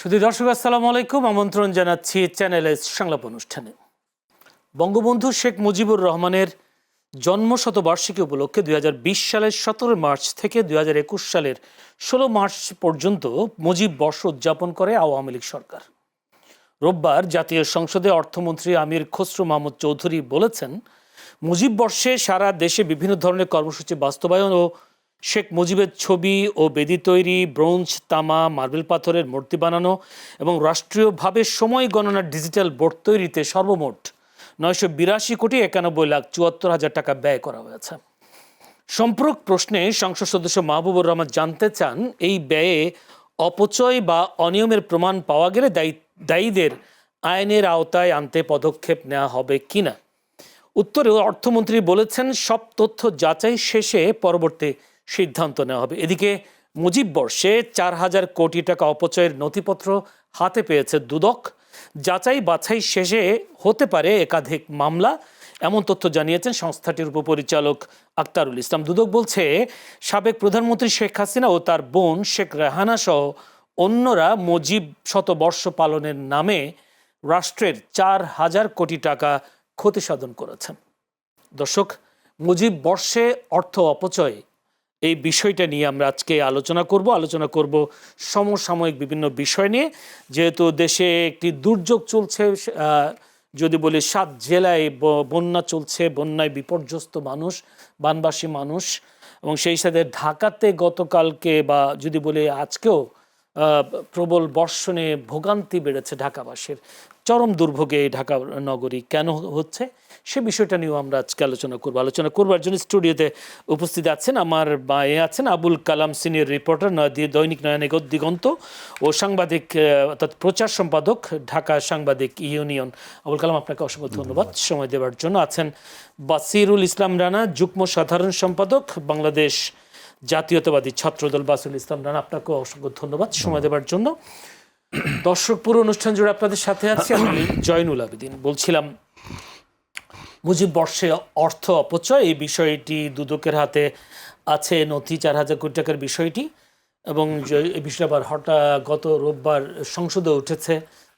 শুধু দর্শক আসসালামু আলাইকুম, আমন্ত্রণ জানাচ্ছি চ্যানেলের সংলাপ অনুষ্ঠানে। বঙ্গবন্ধু শেখ মুজিবুর রহমানের জন্মশতবার্ষিকী উপলক্ষে 2020 সালের 17 মার্চ থেকে 2021 সালের 16 মার্চ পর্যন্ত মুজিব বর্ষ উদযাপন করে আওয়ামী লীগ সরকার। রোববার জাতীয় সংসদে অর্থমন্ত্রী আমির খসরু মাহমুদ চৌধুরী বলেছেন, মুজিব বর্ষে সারা দেশে বিভিন্ন ধরনের কর্মসূচি বাস্তবায়ন ও শেখ মুজিবের ছবি ও বেদি তৈরি, ব্রোঞ্জ, তামা, মার্বেল পাথরের মূর্তি বানানো এবং রাষ্ট্রীয়ভাবে সময় গণনার ডিজিটাল বোর্ড তৈরিতে সর্বমোট 982,91,74,000 টাকা ব্যয় করা হয়েছে। সম্পর্ক প্রশ্নে সংসদ সদস্য মাহবুবুর রহমান জানতে চান, এই ব্যয়ে অপচয় বা অনিয়মের প্রমাণ পাওয়া গেলে দায়ীদের আইনের আওতায় আনতে পদক্ষেপ নেওয়া হবে কিনা। উত্তরে অর্থমন্ত্রী বলেছেন, সব তথ্য যাচাই শেষে পরবর্তী সিদ্ধান্ত নেওয়া হবে। এদিকে মুজিব বর্ষে 4,000 কোটি টাকা অপচয়ের নথিপত্র হাতে পেয়েছে দুদক। যাচাই বাছাই শেষে হতে পারে একাধিক মামলা, এমন তথ্য জানিয়েছেন সংস্থাটির উপপরিচালক আক্তারুল ইসলাম। দুদক বলছে, সাবেক প্রধানমন্ত্রী শেখ হাসিনা ও তার বোন শেখ রেহানা সহ অন্যরা মুজিব শতবর্ষ পালনের নামে রাষ্ট্রের 4,000 কোটি টাকা ক্ষতি সাধন করেছেন। দর্শক, মুজিব বর্ষে অর্থ অপচয়, এই বিষয়টা নিয়ে আমরা আজকে আলোচনা করব সমসাময়িক বিভিন্ন বিষয় নিয়ে। যেহেতু দেশে একটি দুর্যোগ চলছে, যদি বলি 7 জেলায় বন্যা চলছে, বন্যায় বিপর্যস্ত মানুষ, বানবাসী মানুষ, এবং সেই সাথে ঢাকাতে গতকালকে বা যদি বলি আজকেও প্রবল বর্ষণে ভোগান্তি বেড়েছে ঢাকাবাসীর। চরম দুর্ভোগে ঢাকা নগরী কেন হচ্ছে, সে বিষয়টা নিয়েও আমরা আজকে আলোচনা করবার জন্য স্টুডিওতে উপস্থিত আছেন, আমার বায়ে আছেন আবুল কালাম, সিনিয়র রিপোর্টার দৈনিক নয়া দিগন্ত ও সাংবাদিক অর্থাৎ প্রচার সম্পাদক, ঢাকা সাংবাদিক ইউনিয়ন। আবুল কালাম, আপনাকে অসংখ্য ধন্যবাদ সময় দেওয়ার জন্য। আছেন বাসিরুল ইসলাম রানা, যুগ্ম সাধারণ সম্পাদক, বাংলাদেশ জাতীয়তাবাদী ছাত্রদল। বাসিরুল ইসলাম রানা, আপনাকেও অসংখ্য ধন্যবাদ সময় দেওয়ার জন্য। দর্শক, পুরো অনুষ্ঠান জুড়ে আপনাদের সাথে আছি আমি জয়নুল আবেদিন। বলছিলাম, মুজিব বর্ষে অর্থ অপচয়, এই বিষয়টি দুদকের হাতে আছে নথি, 4,000 কোটি টাকার বিষয়টি, এবং এই বিষয়টা আবার গত রোববার সংসদে উঠেছে।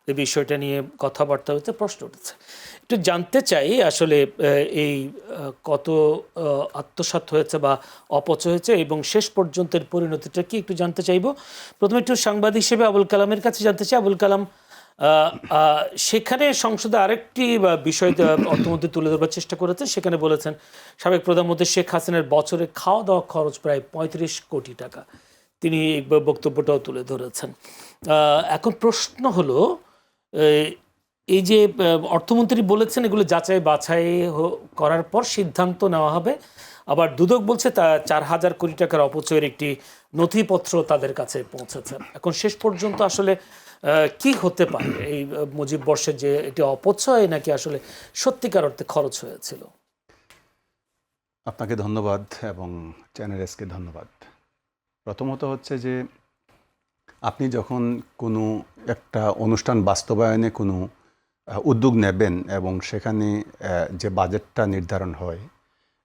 এই বিষয়টা নিয়ে কথাবার্তা হচ্ছে, প্রশ্ন উঠেছে। একটু জানতে চাই আসলে এই কত আত্মসাৎ হয়েছে বা অপচয় হয়েছে এবং শেষ পর্যন্তের পরিণতিটা কি, একটু জানতে চাইব। প্রথমে একটু সাংবাদিক হিসেবে আবুল কালামের কাছে জানতে চাই। আবুল কালাম, সেখানে সংসদে আরেকটি বিষয় অর্থমন্ত্রী তুলে ধরবার চেষ্টা করেছে। সেখানে বলেছেন, সাবেক প্রধানমন্ত্রী শেখ হাসিনার বছরে খাওয়া দাওয়া খরচ প্রায় 35 কোটি টাকা। তিনি এই বক্তব্যটাও তুলে ধরেছেন। এখন প্রশ্ন হলো, এই যে অর্থমন্ত্রী বলেছেন এগুলো যাচাই বাছাই করার পর সিদ্ধান্ত নেওয়া হবে, আবার দুদক বলছে তা 4,000 কোটি টাকার অপচয়ের একটি নথিপত্র তাদের কাছে পৌঁছেছে। এখন শেষ পর্যন্ত আসলে কি হতে পারে এই মুজিব বর্ষে, যে এটি অপচয় নাকি আসলে সত্যিকার অর্থে খরচ হয়েছিল? আপনাকে ধন্যবাদ এবং চ্যানেল এসকে ধন্যবাদ। প্রথমত হচ্ছে যে, আপনি যখন কোনো একটা অনুষ্ঠান বাস্তবায়নে কোনো উদ্যোগ নেবেন এবং সেখানে যে বাজেটটা নির্ধারণ হয়,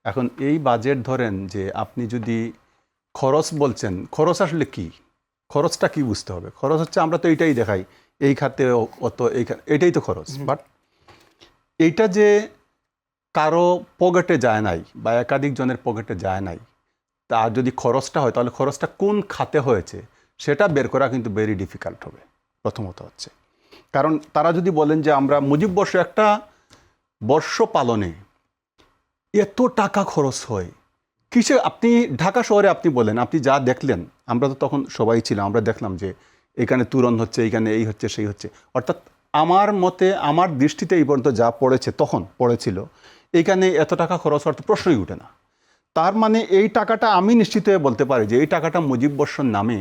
এখন এই বাজেট ধরেন যে আপনি যদি খরচ বলছেন, খরচ আসলে কি, খরচটা কি বুঝতে হবে। খরচ হচ্ছে, আমরা তো এইটাই দেখাই, এই খাতে অত, এটাই তো খরচ। বাট এইটা যে কারো পকেটে যায় নাই বা একাধিক জনের পকেটে যায় নাই, তা যদি খরচটা হয় তাহলে খরচটা কোন খাতে হয়েছে সেটা বের করা কিন্তু ভেরি ডিফিকাল্ট হবে। প্রথমত হচ্ছে, কারণ তারা যদি বলেন যে আমরা মুজিব বর্ষ একটা বর্ষ পালনে এত টাকা খরচ হয় কিসে, আপনি ঢাকা শহরে আপনি বলেন, আপনি যা দেখলেন, আমরা তো তখন সবাই ছিলাম, আমরা দেখলাম যে এখানে তুরন হচ্ছে, এইখানে এই হচ্ছে সেই হচ্ছে, অর্থাৎ আমার মতে, আমার দৃষ্টিতে এই পর্যন্ত যা তখন পড়েছিল, এইখানে এত টাকা খরচ হওয়ার তো প্রশ্নই উঠে না। তার মানে এই টাকাটা, আমি নিশ্চিত হয়ে বলতে পারি যে এই টাকাটা মুজিব বর্ষর নামে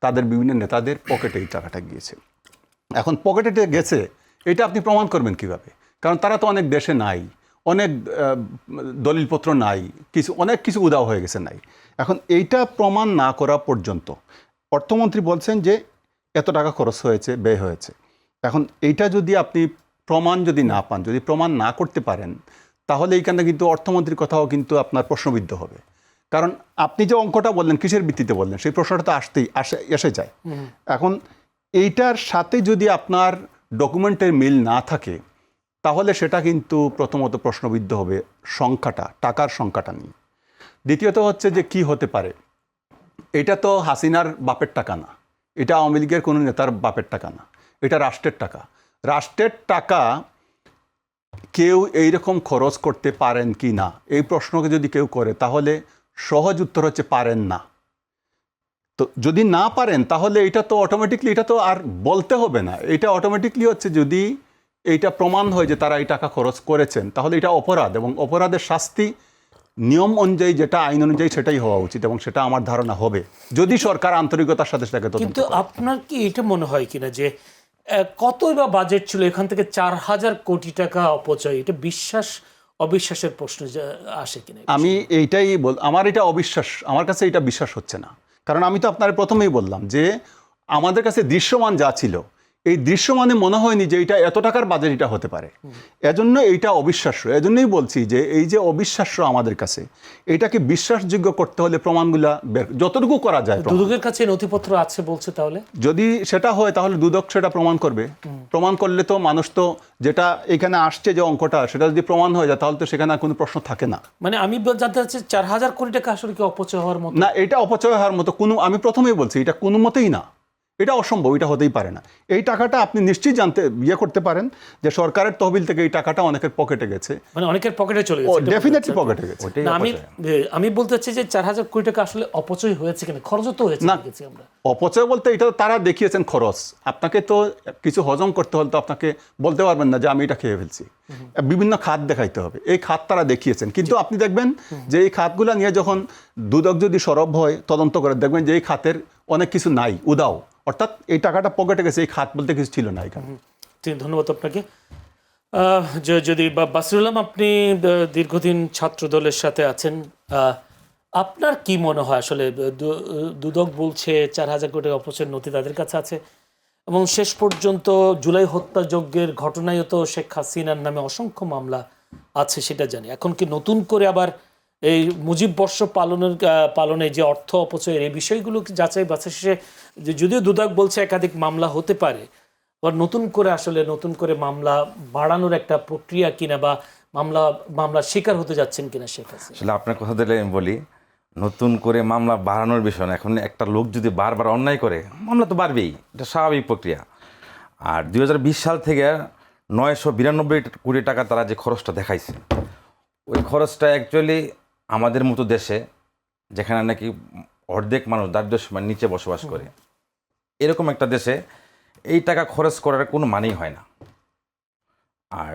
তাদের বিভিন্ন নেতাদের পকেটে এই টাকাটা গিয়েছে। এখন পকেটে গেছে, এটা আপনি প্রমাণ করবেন কিভাবে? কারণ তারা তো অনেক দেশে নাই, অনেক দলিলপত্র নাই, অনেক কিছু উদাও হয়ে গেছে নাই। এখন এইটা প্রমাণ না করা পর্যন্ত, অর্থমন্ত্রী বলছেন যে এত টাকা খরচ হয়েছে, ব্যয় হয়েছে। এখন এইটা যদি আপনি প্রমাণ যদি না পান, যদি প্রমাণ না করতে পারেন, তাহলে এইখানে কিন্তু অর্থমন্ত্রীর কথাও কিন্তু আপনার প্রশ্নবিদ্ধ হবে। কারণ আপনি যে অঙ্কটা বললেন, কিসের ভিত্তিতে বললেন, সেই প্রশ্নটা তো এসে যায়। এখন এইটার সাথে যদি আপনার ডকুমেন্টের মিল না থাকে তাহলে সেটা কিন্তু প্রথমত প্রশ্নবিদ্ধ হবে টাকার সংখ্যাটা নিয়ে। দ্বিতীয়ত হচ্ছে যে কি হতে পারে, এটা তো হাসিনার বাপের টাকা না, এটা আওয়ামী লীগের কোনো নেতার বাপের টাকা না, এটা রাষ্ট্রের টাকা। রাষ্ট্রের টাকা কেউ এইরকম খরচ করতে পারেন কি না, এই প্রশ্নকে যদি কেউ করে তাহলে সহজ উত্তর হচ্ছে পারেন না। তো যদি না পারেন তাহলে এটা তো অটোমেটিকলি, এটা তো আর বলতে হবে না, এটা অটোমেটিকলি হচ্ছে যদি এইটা প্রমাণ হয় যে তারা এই টাকা খরচ করেছেন তাহলে এটা অপরাধ, এবং অপরাধের শাস্তি নিয়ম অনুযায়ী যেটা আইন অনুযায়ী সেটাই হওয়া উচিত, এবং সেটা আমার ধারণা হবে যদি সরকার আন্তরিকতার সাথে সেটাকে তদন্ত কিন্তু করে। আপনার কি এটা মনে হয় কিনা যে কতই বা বাজেট ছিল, এখান থেকে 4,000 কোটি টাকা অপচয়, এটা বিশ্বাস অবিশ্বাসের প্রশ্ন আসে কিনা? আমি এইটাই আমার এটা অবিশ্বাস, আমার কাছে এটা বিশ্বাস হচ্ছে না। কারণ আমি তো আপনার প্রথমেই বললাম যে আমাদের কাছে দৃশ্যমান যা ছিল, এই দৃশ্যমানে মনে হয়নি যে এটা এত টাকার বাজেট এটা হতে পারে। এজন্য এইটা অবিশ্বাস্য। এজন্যই বলছি যে এই যে অবিশ্বাস্য আমাদের কাছে, এটাকে বিশ্বাসযোগ্য করতে হলে প্রমাণগুলা যতটুকু করা যায় দুদকের কাছে নথিপত্র আছে বলছে, তাহলে যদি সেটা হয় তাহলে দুদক সেটা প্রমাণ করবে। প্রমাণ করলে তো মানুষ তো যেটা এখানে আসছে যে অঙ্কটা, সেটা যদি প্রমাণ হয়ে যায় তাহলে তো সেখানে আর কোনো প্রশ্ন থাকে না। মানে আমি জানতে চাচ্ছি 4,000 কোটি টাকা আসলে কি অপচয় হওয়ার মতো? না, এটা অপচয় হওয়ার মতো আমি প্রথমেই বলছি এটা কোনো মতেই না, এটা অসম্ভব, এটা হতেই পারে না। এই টাকাটা আপনি নিশ্চয়ই করতে পারেন যে সরকারের তহবিল থেকে এই টাকাটা অনেকের পকেটে গেছে, মানে অনেকের পকেটে চলে গেছে, ডেফিনেটলি পকেটে গেছে। না, আমি বলতে চাচ্ছি যে 4,000 কোটি টাকা আসলে অপচয় হয়েছে কিনা, খরচ তো হয়েছে না, দেখেছি আমরা। অপচয় বলতে এটা তারা দেখিয়েছেন খরচ। আপনাকে তো কিছু হজম করতে হলে তো আপনাকে বলতে পারবেন না যে আমি এটা খেয়ে ফেলছি, বিভিন্ন খাত দেখাইতে হবে, এই খাত তারা দেখিয়েছেন। কিন্তু আপনি দেখবেন যে এই খাতগুলো নিয়ে যখন দুদক যদি সরব হয় তদন্ত করে, দেখবেন যে এই খাতের অনেক কিছু নাই, উদাও, অর্থাৎ এই টাকাটা পকেটে গেছে, এই খাত বলতে কিছু ছিল না এখানে। ধন্যবাদ আপনাকে। যদি বাসিরুল আলম, আপনি দীর্ঘদিন ছাত্র দলের সাথে আছেন, আপনার কি মনে হয় আসলে দুদক বলছে 4,000 কোটি অপচয়ের নথি তাদের কাছে আছে, এবং শেষ পর্যন্ত জুলাই হত্যাযজ্ঞের ঘটনায়ও তো শেখ হাসিনার নামে অসংখ্য মামলা আছে সেটা জানি। এখন কি নতুন করে আবার এই মুজিব বর্ষ পালনে যে অর্থ অপচয়ের এই বিষয়গুলো যাচাই বাছাই শেষে, যদিও দুদক বলছে একাধিক মামলা হতে পারে, আবার নতুন করে মামলা বাড়ানোর একটা প্রক্রিয়া কিনা, বা মামলা শিকার হতে যাচ্ছেন কিনা শেখ হাসিনা? আসলে আপনার কথা দিলে আমি বলি, নতুন করে মামলা বাড়ানোর বিষয় না। এখন একটা লোক যদি বারবার অন্যায় করে, মামলা তো বাড়বেই, এটা স্বাভাবিক প্রক্রিয়া। আর 2020 সাল থেকে 992 কোটি টাকা তারা যে খরচটা দেখাইছে, ওই খরচটা অ্যাকচুয়ালি আমাদের মতো দেশে, যেখানে নাকি অর্ধেক মানুষ দারিদ্র্য সীমার নিচে বসবাস করে, এরকম একটা দেশে এই টাকা খরচ করার কোনো মানেই হয় না। আর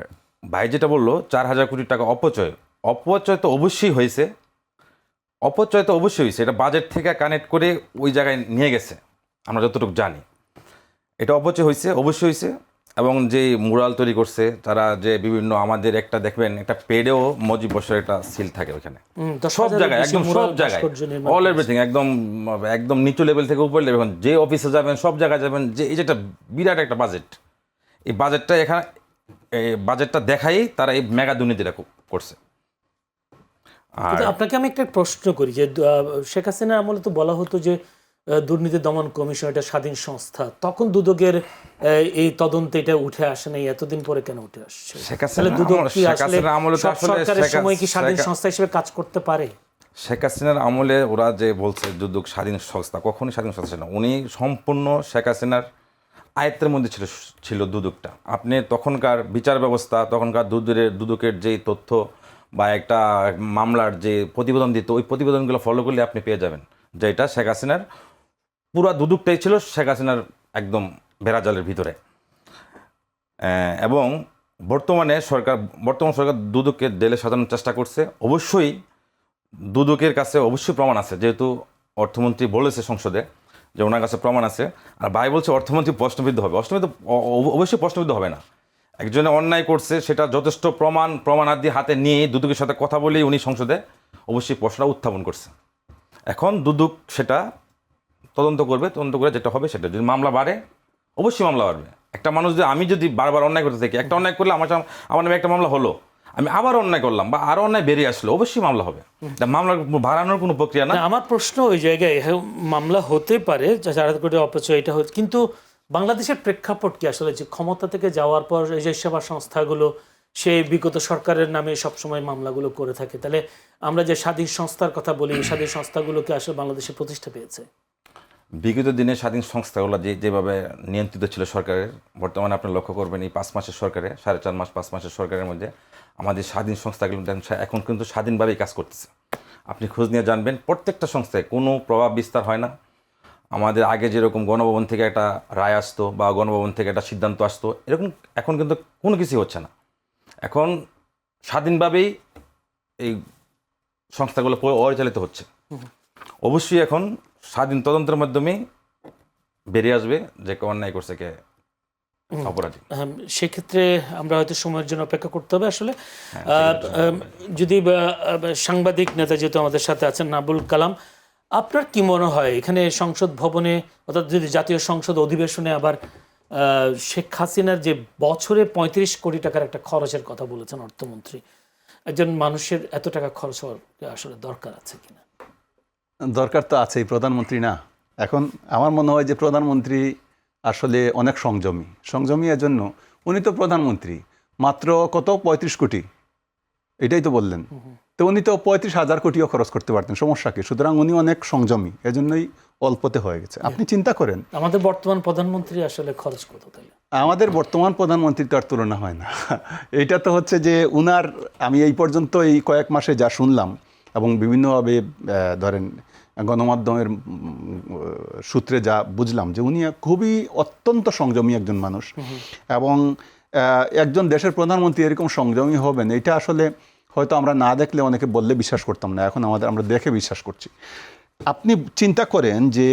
ভাই যেটা বললো 4,000 কোটি টাকা অপচয় তো অবশ্যই হয়েছে, এটা বাজেট থেকে কানেক্ট করে ওই জায়গায় নিয়ে গেছে, আমরা যতটুকু জানি এটা অবশ্যই হয়েছে। এবং যে মুরাল তৈরি করছে তারা, যে বিভিন্ন আমাদের একটা দেখবেন একটা পেডেও মুজিব বর্ষের একটা সিল থাকে ওইখানে, সব জায়গায়, একদম সব জায়গায়, অল এভরিথিং, একদম নিচু লেভেল থেকে উপর লেভেল, যে অফিসে যাবেন সব জায়গায় যাবেন, যে এই যেটা বিরাট একটা বাজেট, এই বাজেটটা দেখাই তারা এই মেগা দুর্নীতিটা করছে। আপনাকে আমি একটা প্রশ্ন করি যে শেখ হাসিনার আমলে তো বলা হতো যে দুর্নীতি দমন কমিশন এটা স্বাধীন সংস্থা, তখন দুদকের এই তদন্তে এটা উঠে আসে নাই, এতদিন পরে কেন উঠে আসছে? সরকারের সময় কি স্বাধীন সংস্থা হিসেবে কাজ করতে পারে? শেখ হাসিনার আমলে ওরা যে বলছে দুদক স্বাধীন সংস্থা, কখনই স্বাধীন সংস্থা ছিল না। উনি সম্পূর্ণ শেখ হাসিনার আয়ত্তের মধ্যে ছিল দুদকটা। আপনি তখনকার বিচার ব্যবস্থা, তখনকার দুদকের যেই তথ্য বা একটা মামলার যে প্রতিবেদন দিত, ওই প্রতিবেদনগুলো ফলো করলে আপনি পেয়ে যাবেন যে এটা শেখ হাসিনার পুরা দুদকটাই ছিল শেখ হাসিনার একদম বেড়াজালের ভিতরে। এবং বর্তমান সরকার দুদককে দেলে সাজানোর চেষ্টা করছে। অবশ্যই দুদকের কাছে অবশ্যই প্রমাণ আছে, যেহেতু অর্থমন্ত্রী বলেছে সংসদে যে ওনার কাছে প্রমাণ আছে। আর ভাই বলছে অর্থমন্ত্রী প্রশ্নবিদ্ধ হবে, অবশ্যই প্রশ্নবিদ্ধ হবে না। একজনে অন্যায় করছে, সেটা যথেষ্ট প্রমাণাদি হাতে নিয়ে দুদকের সাথে কথা বলেই উনি সংসদে অবশ্যই প্রশ্নটা উত্থাপন করছে। এখন দুদক সেটা তদন্ত করে যেটা হবে সেটা, যদি মামলা বাড়ে অবশ্যই মামলা বাড়বে। একটা মানুষ আমি যদি বারবার অন্যায় করতে থাকি, একটা অন্যায় করলে আমার নামে একটা মামলা হলো, আমি আবার অন্যায় করলাম বা আরো অন্যায় বেরিয়ে আসলো, অবশ্যই মামলা হবে। মামলা বাড়ানোর কোনো প্রক্রিয়া না। আমার প্রশ্ন ওই জায়গায়, মামলা হতে পারে 4,000 কোটি অপচয় এটা হচ্ছে, কিন্তু বাংলাদেশের প্রেক্ষাপট কি আসলে, যে ক্ষমতা থেকে যাওয়ার পর এই যে সেবা সংস্থাগুলো সেই বিগত সরকারের নামে সবসময় মামলাগুলো করে থাকে, তাহলে আমরা যে স্বাধীন সংস্থার কথা বলি, এই স্বাধীন সংস্থাগুলোকে আসলে বাংলাদেশে প্রতিষ্ঠা পেয়েছে? বিগত দিনে স্বাধীন সংস্থাগুলো যেভাবে নিয়ন্ত্রিত ছিল সরকারের, বর্তমানে আপনি লক্ষ্য করবেন এই 5 মাসের সরকারে, 4.5 মাস 5 মাসের সরকারের মধ্যে আমাদের স্বাধীন সংস্থাগুলো এখন কিন্তু স্বাধীনভাবেই কাজ করতেছে। আপনি খোঁজ নিয়ে জানবেন প্রত্যেকটা সংস্থায় কোনো প্রভাব বিস্তার হয় না। আমাদের আগে যেরকম গণভবন থেকে একটা রায় আসতো বা গণভবন থেকে একটা সিদ্ধান্ত আসতো, এরকম এখন কিন্তু কোনো কিছুই হচ্ছে না। এখন স্বাধীনভাবেই এই সংস্থাগুলো পরিচালিত হচ্ছে। অবশ্যই এখন স্বাধীন তদন্তের মাধ্যমে বেরিয়ে আসবে যে কে অন্যায় করছে, কে অপরাধী। সেক্ষেত্রে আমরা হয়তো সময়ের জন্য অপেক্ষা করতে হবে আসলে। যদি সাংবাদিক নেতা যেহেতু আমাদের সাথে আছেন নাবুল কালাম, আপনার কি মনে হয় এখানে সংসদ ভবনে, অর্থাৎ যদি জাতীয় সংসদ অধিবেশনে আবার শেখ হাসিনার যে বছরে 35 কোটি টাকার একটা খরচের কথা বলেছেন অর্থমন্ত্রী, একজন মানুষের এত টাকা খরচ হওয়ার আসলে দরকার আছে কিনা? দরকার তো আছেই, প্রধানমন্ত্রী না। এখন আমার মনে হয় যে প্রধানমন্ত্রী আসলে অনেক সংযমী এজন্য, উনি তো প্রধানমন্ত্রী, মাত্র কত 35 কোটি, এটাই তো বললেন। তো উনি তো 35,000 কোটিও খরচ করতে পারতেন, সমস্যা কি? সুতরাং উনি অনেক সংযমী, এজন্যই অল্পতে হয়ে গেছে। আপনি চিন্তা করেন আমাদের বর্তমান প্রধানমন্ত্রী আসলে খরচ কত তাহলে? আমাদের বর্তমান প্রধানমন্ত্রী তো আর তুলনা হয় না। এটা তো হচ্ছে যে উনার, আমি এই পর্যন্ত এই কয়েক মাসে যা শুনলাম এবং বিভিন্নভাবে ধরেন গণমাধ্যমের সূত্রে যা বুঝলাম, যে উনি খুবই অত্যন্ত সংযমী একজন মানুষ। এবং একজন দেশের প্রধানমন্ত্রী এরকম সংযমী হবেন, এটা আসলে হয়তো আমরা না দেখলে অনেকে বললে বিশ্বাস করতাম না, এখন আমরা দেখে বিশ্বাস করছি। আপনি চিন্তা করেন যে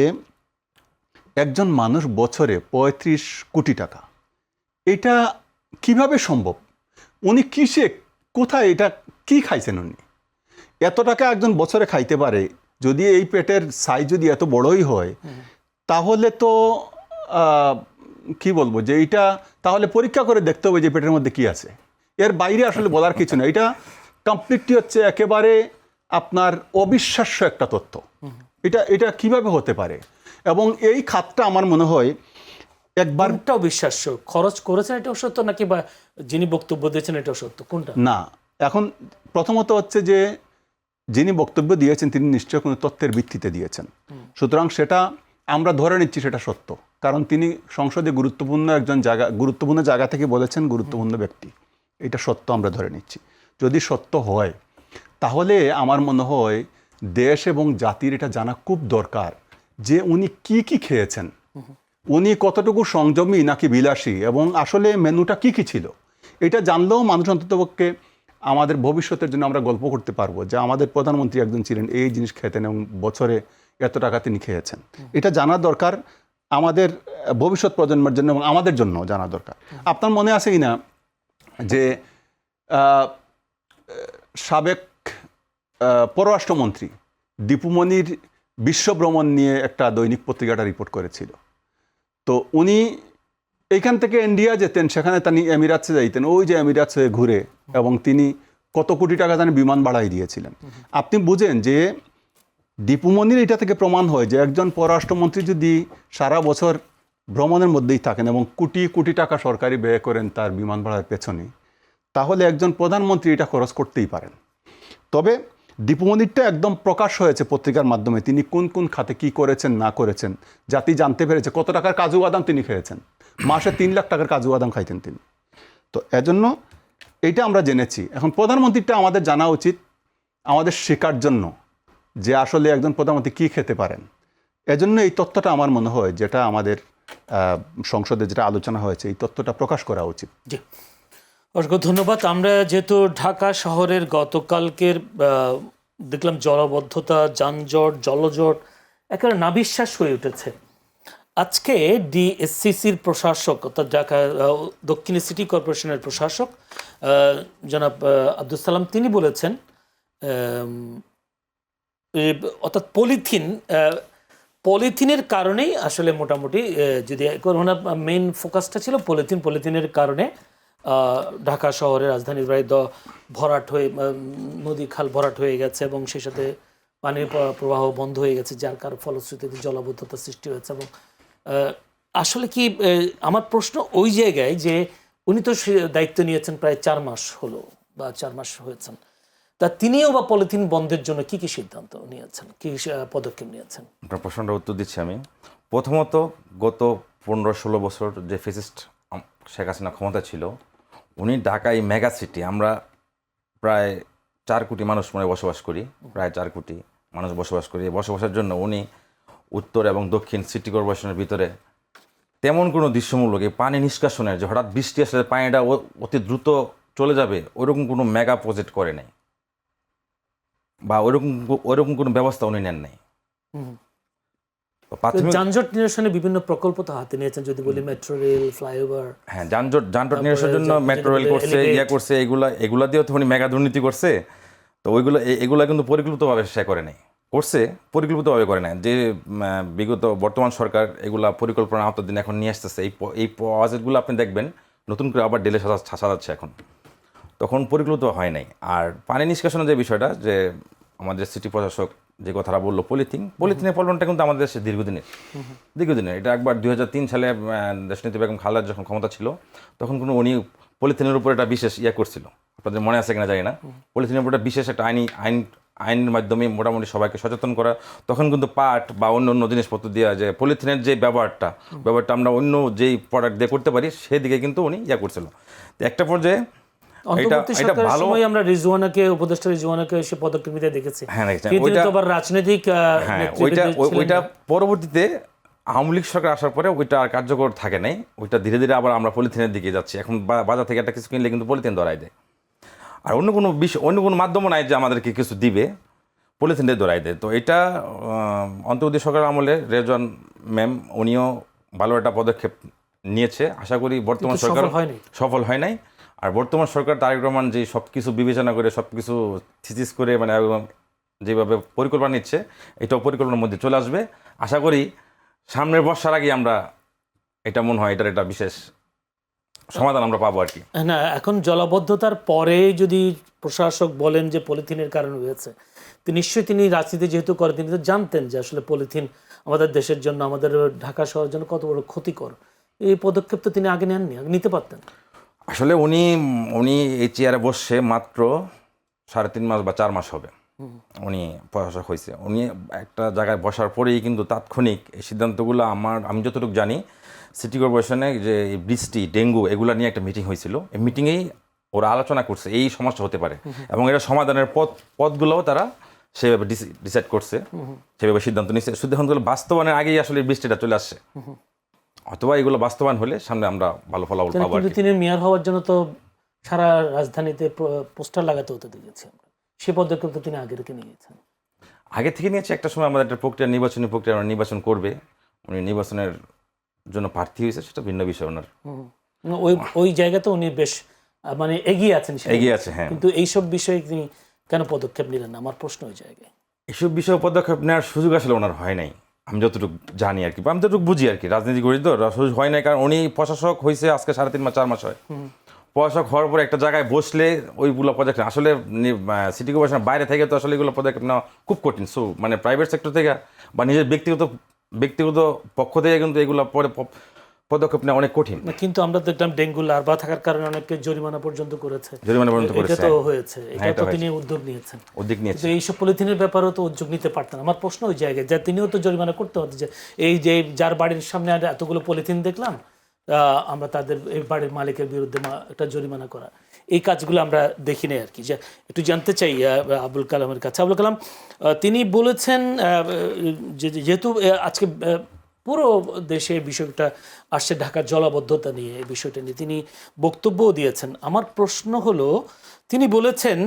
একজন মানুষ বছরে 35 কোটি টাকা, এটা কিভাবে সম্ভব? উনি কোথায় এটা কি খাইছেন? উনি এত টাকা একজন বছরে খাইতে পারে? যদি এই পেটের সাইজ যদি এত বড়ই হয়, তাহলে তো কি বলবো, যে এটা তাহলে পরীক্ষা করে দেখতে হবে যে পেটের মধ্যে কি আছে। এর বাইরে আসলে বলার কিছু না। এটা কমপ্লিটলি হচ্ছে একেবারে আপনার অবিশ্বাস্য একটা তথ্য। এটা কিভাবে হতে পারে? এবং এই খাতটা আমার মনে হয় একবার, কোনটাও বিশ্বাস্য, খরচ করেছেন এটাও সত্য নাকি বা যিনি বক্তব্য দিয়েছেন এটাও সত্য, কোনটা? না, এখন প্রথমত হচ্ছে যে যিনি বক্তব্য দিয়েছেন তিনি নিশ্চয় কোনো তথ্যের ভিত্তিতে দিয়েছেন, সুতরাং সেটা আমরা ধরে নিচ্ছি সেটা সত্য, কারণ তিনি সংসদে গুরুত্বপূর্ণ জায়গা থেকে বলেছেন, গুরুত্বপূর্ণ ব্যক্তি, এটা সত্য আমরা ধরে নিচ্ছি। যদি সত্য হয় তাহলে আমার মনে হয় দেশ এবং জাতির এটা জানা খুব দরকার যে উনি কি খেয়েছেন, উনি কতটুকু সংযমী নাকি বিলাসী, এবং আসলে মেনুটা কি ছিল। এটা জানলেও মানুষ অন্ততপক্ষে আমাদের ভবিষ্যতের জন্য আমরা গল্প করতে পারবো যে আমাদের প্রধানমন্ত্রী একজন ছিলেন, এই জিনিস খেতেন এবং বছরে এত টাকা তিনি খেয়েছেন। এটা জানা দরকার আমাদের ভবিষ্যৎ প্রজন্মের জন্য এবং আমাদের জন্য জানা দরকার। আপনার মনে আছে কিনা যে সাবেক পররাষ্ট্রমন্ত্রী দীপুমণির বিশ্বভ্রমণ নিয়ে একটা দৈনিক পত্রিকাটা রিপোর্ট করেছিল। তো উনি এইখান থেকে ইন্ডিয়া যেতেন, সেখানে তিনি এমিরাটসে যাইতেন, ওই যে এমিরাটস হয়ে ঘুরে, এবং তিনি কত কোটি টাকা জানি বিমান ভাড়াই দিয়েছিলেন। আপনি বুঝেন যে দীপুমণির এটা থেকে প্রমাণ হয় যে একজন পররাষ্ট্রমন্ত্রী যদি সারা বছর ভ্রমণের মধ্যেই থাকেন এবং কোটি কোটি টাকা সরকারি ব্যয় করেন তার বিমান ভাড়ার পেছনে, তাহলে একজন প্রধানমন্ত্রী এটা খরচ করতেই পারেন। তবে দীপুমণিরটা একদম প্রকাশ হয়েছে পত্রিকার মাধ্যমে, তিনি কোন কোন খাতে কি করেছেন না করেছেন জাতি জানতে পেরেছে। কত টাকার কাজু বাদাম তিনি খেয়েছেন, মাসে 3 লাখ টাকার কাজু বাদাম খাইতেন তিনি। তো এজন্য এইটা আমরা জেনেছি। এখন প্রধানমন্ত্রীটা আমাদের জানা উচিত, আমাদের শেখার জন্য যে আসলে একজন প্রধানমন্ত্রী কি খেতে পারেন। এজন্য এই তথ্যটা আমার মনে হয় যেটা আমাদের সংসদে যেটা আলোচনা হয়েছে, এই তথ্যটা প্রকাশ করা উচিত। জি, অসংখ্য ধন্যবাদ। আমরা যেহেতু ঢাকা শহরের গতকালকের দেখলাম জলাবদ্ধতা, যানজট, জলজট একেবারে নাবিশ্বাস হয়ে উঠেছে। আজকে ডিএসসিসির প্রশাসক, অর্থাৎ ঢাকা দক্ষিণ সিটি কর্পোরেশনের প্রশাসক জনাব আব্দুল সালাম, তিনি বলেছেন অর্থাৎ পলিথিনের কারণেই আসলে মোটামুটি, যদি ওনার মেইন ফোকাসটা ছিল পলিথিনের কারণে ঢাকা শহরের রাজধানীর প্রায় ভরাট হয়ে, নদী খাল ভরাট হয়ে গেছে এবং সেই সাথে পানির প্রবাহ বন্ধ হয়ে গেছে, যার ফলশ্রুতিতে জলাবদ্ধতা সৃষ্টি হয়েছে। এবং আসলে কি আমার প্রশ্ন ওই জায়গায় যে উনি তো দায়িত্ব নিয়েছেন প্রায় 4 মাস হলো বা 4 মাস হয়েছেন, তা তিনিও বা পলিথিন বন্ধের জন্য কি কি সিদ্ধান্ত নিয়েছেন, কি পদক্ষেপ নিয়েছেন? আপনার প্রশ্নটার উত্তর দিচ্ছি আমি। প্রথমত, গত 15-16 বছর যে ফেসিস্ট শেখ হাসিনা ক্ষমতা ছিল, উনি ঢাকায় মেগা সিটি, আমরা প্রায় 4 কোটি মানুষ মনে বসবাস করি, প্রায় 4 কোটি মানুষ বসবাস করি। এই বসবাসের জন্য উনি উত্তর এবং দক্ষিণ সিটি কর্পোরেশনের ভিতরে তেমন কোনো দৃশ্যমূলক এই পানি নিষ্কাশনের, যে হঠাৎ বৃষ্টি আসলে পানিটা অতি দ্রুত চলে যাবে, ওইরকম কোনো মেগা প্রজেক্ট করে নাই, বা ওইরকম কোনো ব্যবস্থা উনি নেন নাই। তো প্রাথমিক যানজট নিরসনে বিভিন্ন প্রকল্প তো হাতে নিয়েছেন, যদি বলি মেট্রো রেল, ফ্লাইওভার। হ্যাঁ, যানজট নিরসনের জন্য মেট্রো রেল করছে, করছে, এগুলা দিয়েও তো উনি মেগা দুর্নীতি করছে। তো এগুলা কিন্তু পরিকল্পিতভাবে সে করে নাই, করছে পরিকল্পিতভাবে করে নাই। যে বিগত বর্তমান সরকার এগুলা পরিকল্পনা আওতাধীন এখন নিয়ে আসতেছে, এই প্রজেক্টগুলো আপনি দেখবেন নতুন করে আবার ডেলে সাজাচ্ছে এখন, তখন পরিকল্পিত হয় নাই। আর পানি নিষ্কাশনের যে বিষয়টা, যে আমাদের সিটি প্রশাসক যে কথাটা বললো, পলিথিনের প্রবলেমটা কিন্তু আমাদের দেশে দীর্ঘদিনের। এটা একবার 2003 সালে দেশনেত্রী বেগম খালেদা যখন ক্ষমতা ছিল, তখন কোনো উনি পলিথিনের উপর একটা বিশেষ করছিল, আপনাদের মনে আছে কিনা জানি না, পলিথিনের উপর একটা বিশেষ একটা আইনের মাধ্যমে মোটামুটি সবাইকে সচেতন করা। তখন কিন্তু পাট বা অন্য জিনিসপত্র দিয়ে যে পলিথিনের যে ব্যবহারটা আমরা অন্য যেই প্রোডাক্ট দিয়ে করতে পারি, সেদিকে কিন্তু উনি করছিল। তো একটা পর্যায়ে এটা ভালো, আমরা উপদেষ্টা রিজওয়ানাকে এসে পদক্ষেপ নিতে দেখেছি। হ্যাঁ, দেখছেন রাজনৈতিক, ওইটা পরবর্তীতে আওয়ামী লীগ সরকার আসার পরে ওইটা আর কার্যকর থাকে নাই। ওইটা ধীরে ধীরে আবার আমরা পলিথিনের দিকে যাচ্ছি। এখন বাজার থেকে একটা কিছু কিনলে কিন্তু পলিথিন ধরাই দেয়, আর অন্য কোনো মাধ্যমও নাই যে আমাদেরকে কিছু দিবে, পলিথিন দিয়ে ধরাই দেয়। তো এটা অন্তর্বর্তী সরকার আমলে রেজওয়ান ম্যাম উনিও ভালো একটা পদক্ষেপ নিয়েছে। আশা করি বর্তমান সরকার সফল হয় নাই। আর বর্তমান সরকার তারেক রহমান যে সব কিছু বিবেচনা করে, সব কিছু থিসিস করে, মানে যেভাবে পরিকল্পনা নিচ্ছে, এটাও পরিকল্পনার মধ্যে চলে আসবে। আশা করি সামনের বর্ষার আগে আমরা, এটা মনে হয় এটার একটা বিশেষ সমাধান আমরা পাবো আর কি। না, এখন জলাবদ্ধতার পরে যদি প্রশাসক বলেন যে পলিথিনের কারণে হয়েছে, তো নিশ্চয়ই তিনি রাজনীতি যেহেতু করেন, তিনি তো জানতেন যে আসলে পলিথিন আমাদের দেশের জন্য, আমাদের ঢাকা শহরের জন্য কত বড় ক্ষতিকর। এই পদক্ষেপ তো তিনি আগে নেননি, আগে নিতে পারতেন। আসলে উনি এই চেয়ারে বসে মাত্র 3.5 মাস বা 4 মাস হবে উনি প্রশাসক হয়েছে। উনি একটা জায়গায় বসার পরেই কিন্তু তাৎক্ষণিক এই সিদ্ধান্তগুলো, আমি যতটুকু জানি, সিটি কর্পোরেশনে যে বৃষ্টি, ডেঙ্গু, এগুলো নিয়ে একটা মিটিং হয়েছিল। এই মিটিংয়েই ওরা আলোচনা করছে এই সমস্যা হতে পারে, এবং এটা সমাধানের পথগুলোও তারা সেভাবে ডিসাইড করছে, সেভাবে সিদ্ধান্ত নিচ্ছে। সিদ্ধান্তগুলো বাস্তবায়নের আগেই আসলে বৃষ্টিটা চলে আসছে, অথবা এগুলো বাস্তবায়ন হলে সামনে আমরা ভালো ফলাফল পাবো। কিন্তু তিনি মেয়র হওয়ার জন্য তো সারা রাজধানীতে পোস্টার লাগাতে হতে দেখেছি আমরা, সে পদক্ষেপ তো তিনি আগে থেকে নিয়েছেন। আগে থেকে নিয়েছে, একটা সময় আমাদের একটা প্রক্রিয়া, নির্বাচনী প্রক্রিয়া, নির্বাচন করবে, উনি নির্বাচনের জন্য প্রার্থী হয়েছে, সেটা ভিন্ন বিষয় ওনার। ওই জায়গাতে উনি বেশ মানে এগিয়ে আছে, হ্যাঁ। কিন্তু এইসব বিষয়ে তিনি কেন পদক্ষেপ নিলেন না, আমার প্রশ্ন ওই জায়গায়। এইসব বিষয়ে পদক্ষেপ নেওয়ার সুযোগ আসলে ওনার হয় নাই, আমি যতটুকু জানি আর কি, আমি যতটুকু বুঝি আর কি, রাজনীতি করি তো, সুযোগ হয় নাই। কারণ উনি প্রশাসক হয়েছে আজকে 3.5 মাস 4 মাস হয়। প্রশাসক হওয়ার পরে একটা জায়গায় বসলে ওইগুলো পদক্ষেপ আসলে সিটি কর্পোরেশনের বাইরে থেকে তো আসলে এগুলো পদক্ষেপ নেওয়া খুব কঠিন। সো মানে প্রাইভেট সেক্টর থেকে বা নিজের ব্যক্তিগত পক্ষ থেকে কিন্তু এগুলো পরে পদক্ষেপ নেওয়া অনেক কঠিন। কিন্তু আমরা দেখলাম ডেঙ্গু লার্ভা থাকার কারণে অনেকে জরিমানা পর্যন্ত করেছে। এটা তো হয়েছে, এটা তো তিনি উদ্যোগ নিয়েছেন। এইসব পলিথিনের ব্যাপারেও তো উদ্যোগ নিতে পারতেন। আমার প্রশ্ন ওই জায়গায় যে তিনিও তো জরিমানা করতে হতো, যে এই যে যার বাড়ির সামনে এতগুলো পলিথিন দেখলাম, আমরা তাদের এই বাড়ির মালিকের বিরুদ্ধে একটা জরিমানা করা, এই কাজগুলো আমরা দেখি নাই আর কি। যে একটু জানতে চাই আবুল কালামের কাছে। আবুল কালাম, তিনি বলেছেন যেহেতু আজকে পুরো দেশে বিষয়টা আসছে ঢাকার জলাবদ্ধতা নিয়ে, এই বিষয়টা নিয়ে তিনি বক্তব্যও দিয়েছেন। আমার প্রশ্ন হলো, তিনি বলেছেন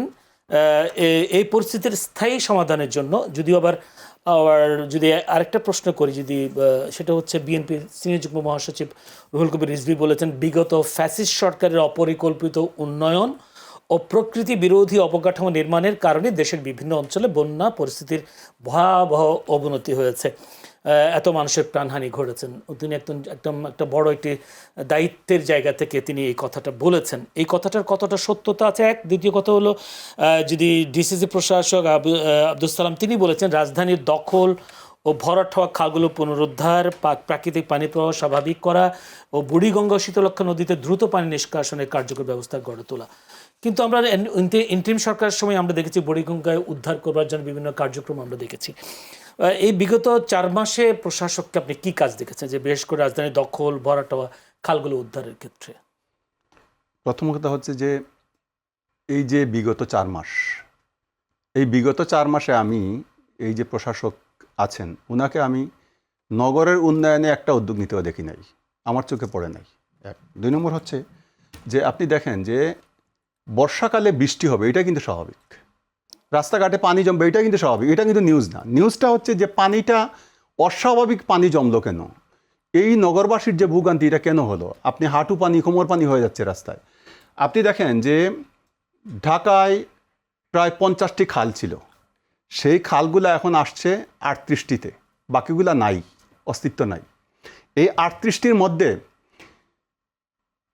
এই পরিস্থিতির স্থায়ী সমাধানের জন্য, যদিও আবার যদি আরেকটা প্রশ্ন করি, যদি সেটা হচ্ছে বিএনপির সিনিয়র যুগ্ম মহাসচিব রুহুল কবির রিজভী বলেছেন, বিগত ফ্যাসিস্ট সরকারের অপরিকল্পিত উন্নয়ন ও প্রকৃতি বিরোধী অবকাঠামো নির্মাণের কারণে দেশের বিভিন্ন অঞ্চলে বন্যা পরিস্থিতির ভয়াবহ অবনতি হয়েছে, এত মানুষের প্রাণহানি ঘটেছেন। তিনি একদম একটা বড় একটি দায়িত্বের জায়গা থেকে তিনি এই কথাটা বলেছেন। এই কথাটার কতটা সত্যতা আছে এক, দ্বিতীয় কথা হলো, যদি ডিসিসি প্রশাসক আব্দুল সালাম তিনি বলেছেন রাজধানীর দখল ও ভরাট হওয়া খালগুলো পুনরুদ্ধার, প্রাকৃতিক পানি প্রবাহ স্বাভাবিক করা ও বুড়িগঙ্গা ও শীতলক্ষ্যা নদীতে দ্রুত পানি নিষ্কাশনের কার্যকর ব্যবস্থা গড়ে তোলা। কিন্তু আমরা ইন্টারিম সরকারের সময় আমরা দেখেছি বুড়িগঙ্গায় উদ্ধার করবার জন্য বিভিন্ন কার্যক্রম আমরা দেখেছি। এই বিগত 4 মাসে প্রশাসককে আপনি কি কাজ দেখেছেন, যে বিশেষ করে রাজধানী দখল, ভরাট হওয়া খালগুলো উদ্ধারের ক্ষেত্রে? প্রথম কথা হচ্ছে যে এই যে বিগত 4 মাস, এই বিগত 4 মাসে আমি এই যে প্রশাসক আছেন ওনাকে আমি নগরের উন্নয়নে একটা উদ্যোগ নিতেও দেখি নাই, আমার চোখে পড়ে নাই। 2 নম্বর হচ্ছে যে আপনি দেখেন যে বর্ষাকালে বৃষ্টি হবে, এটা কিন্তু স্বাভাবিক। রাস্তাঘাটে পানি জমবে, এটা কিন্তু স্বাভাবিক, এটা কিন্তু নিউজ না। নিউজটা হচ্ছে যে পানিটা অস্বাভাবিক পানি জমলো কেন, এই নগরবাসীর যে ভোগান্তি এটা কেন হলো। আপনি হাঁটু পানি, কোমর পানি হয়ে যাচ্ছে রাস্তায়। আপনি দেখেন যে ঢাকায় প্রায় 50টি খাল ছিল, সেই খালগুলো এখন আসছে 38টিতে, বাকিগুলা নাই, অস্তিত্ব নাই। এই 38টির মধ্যে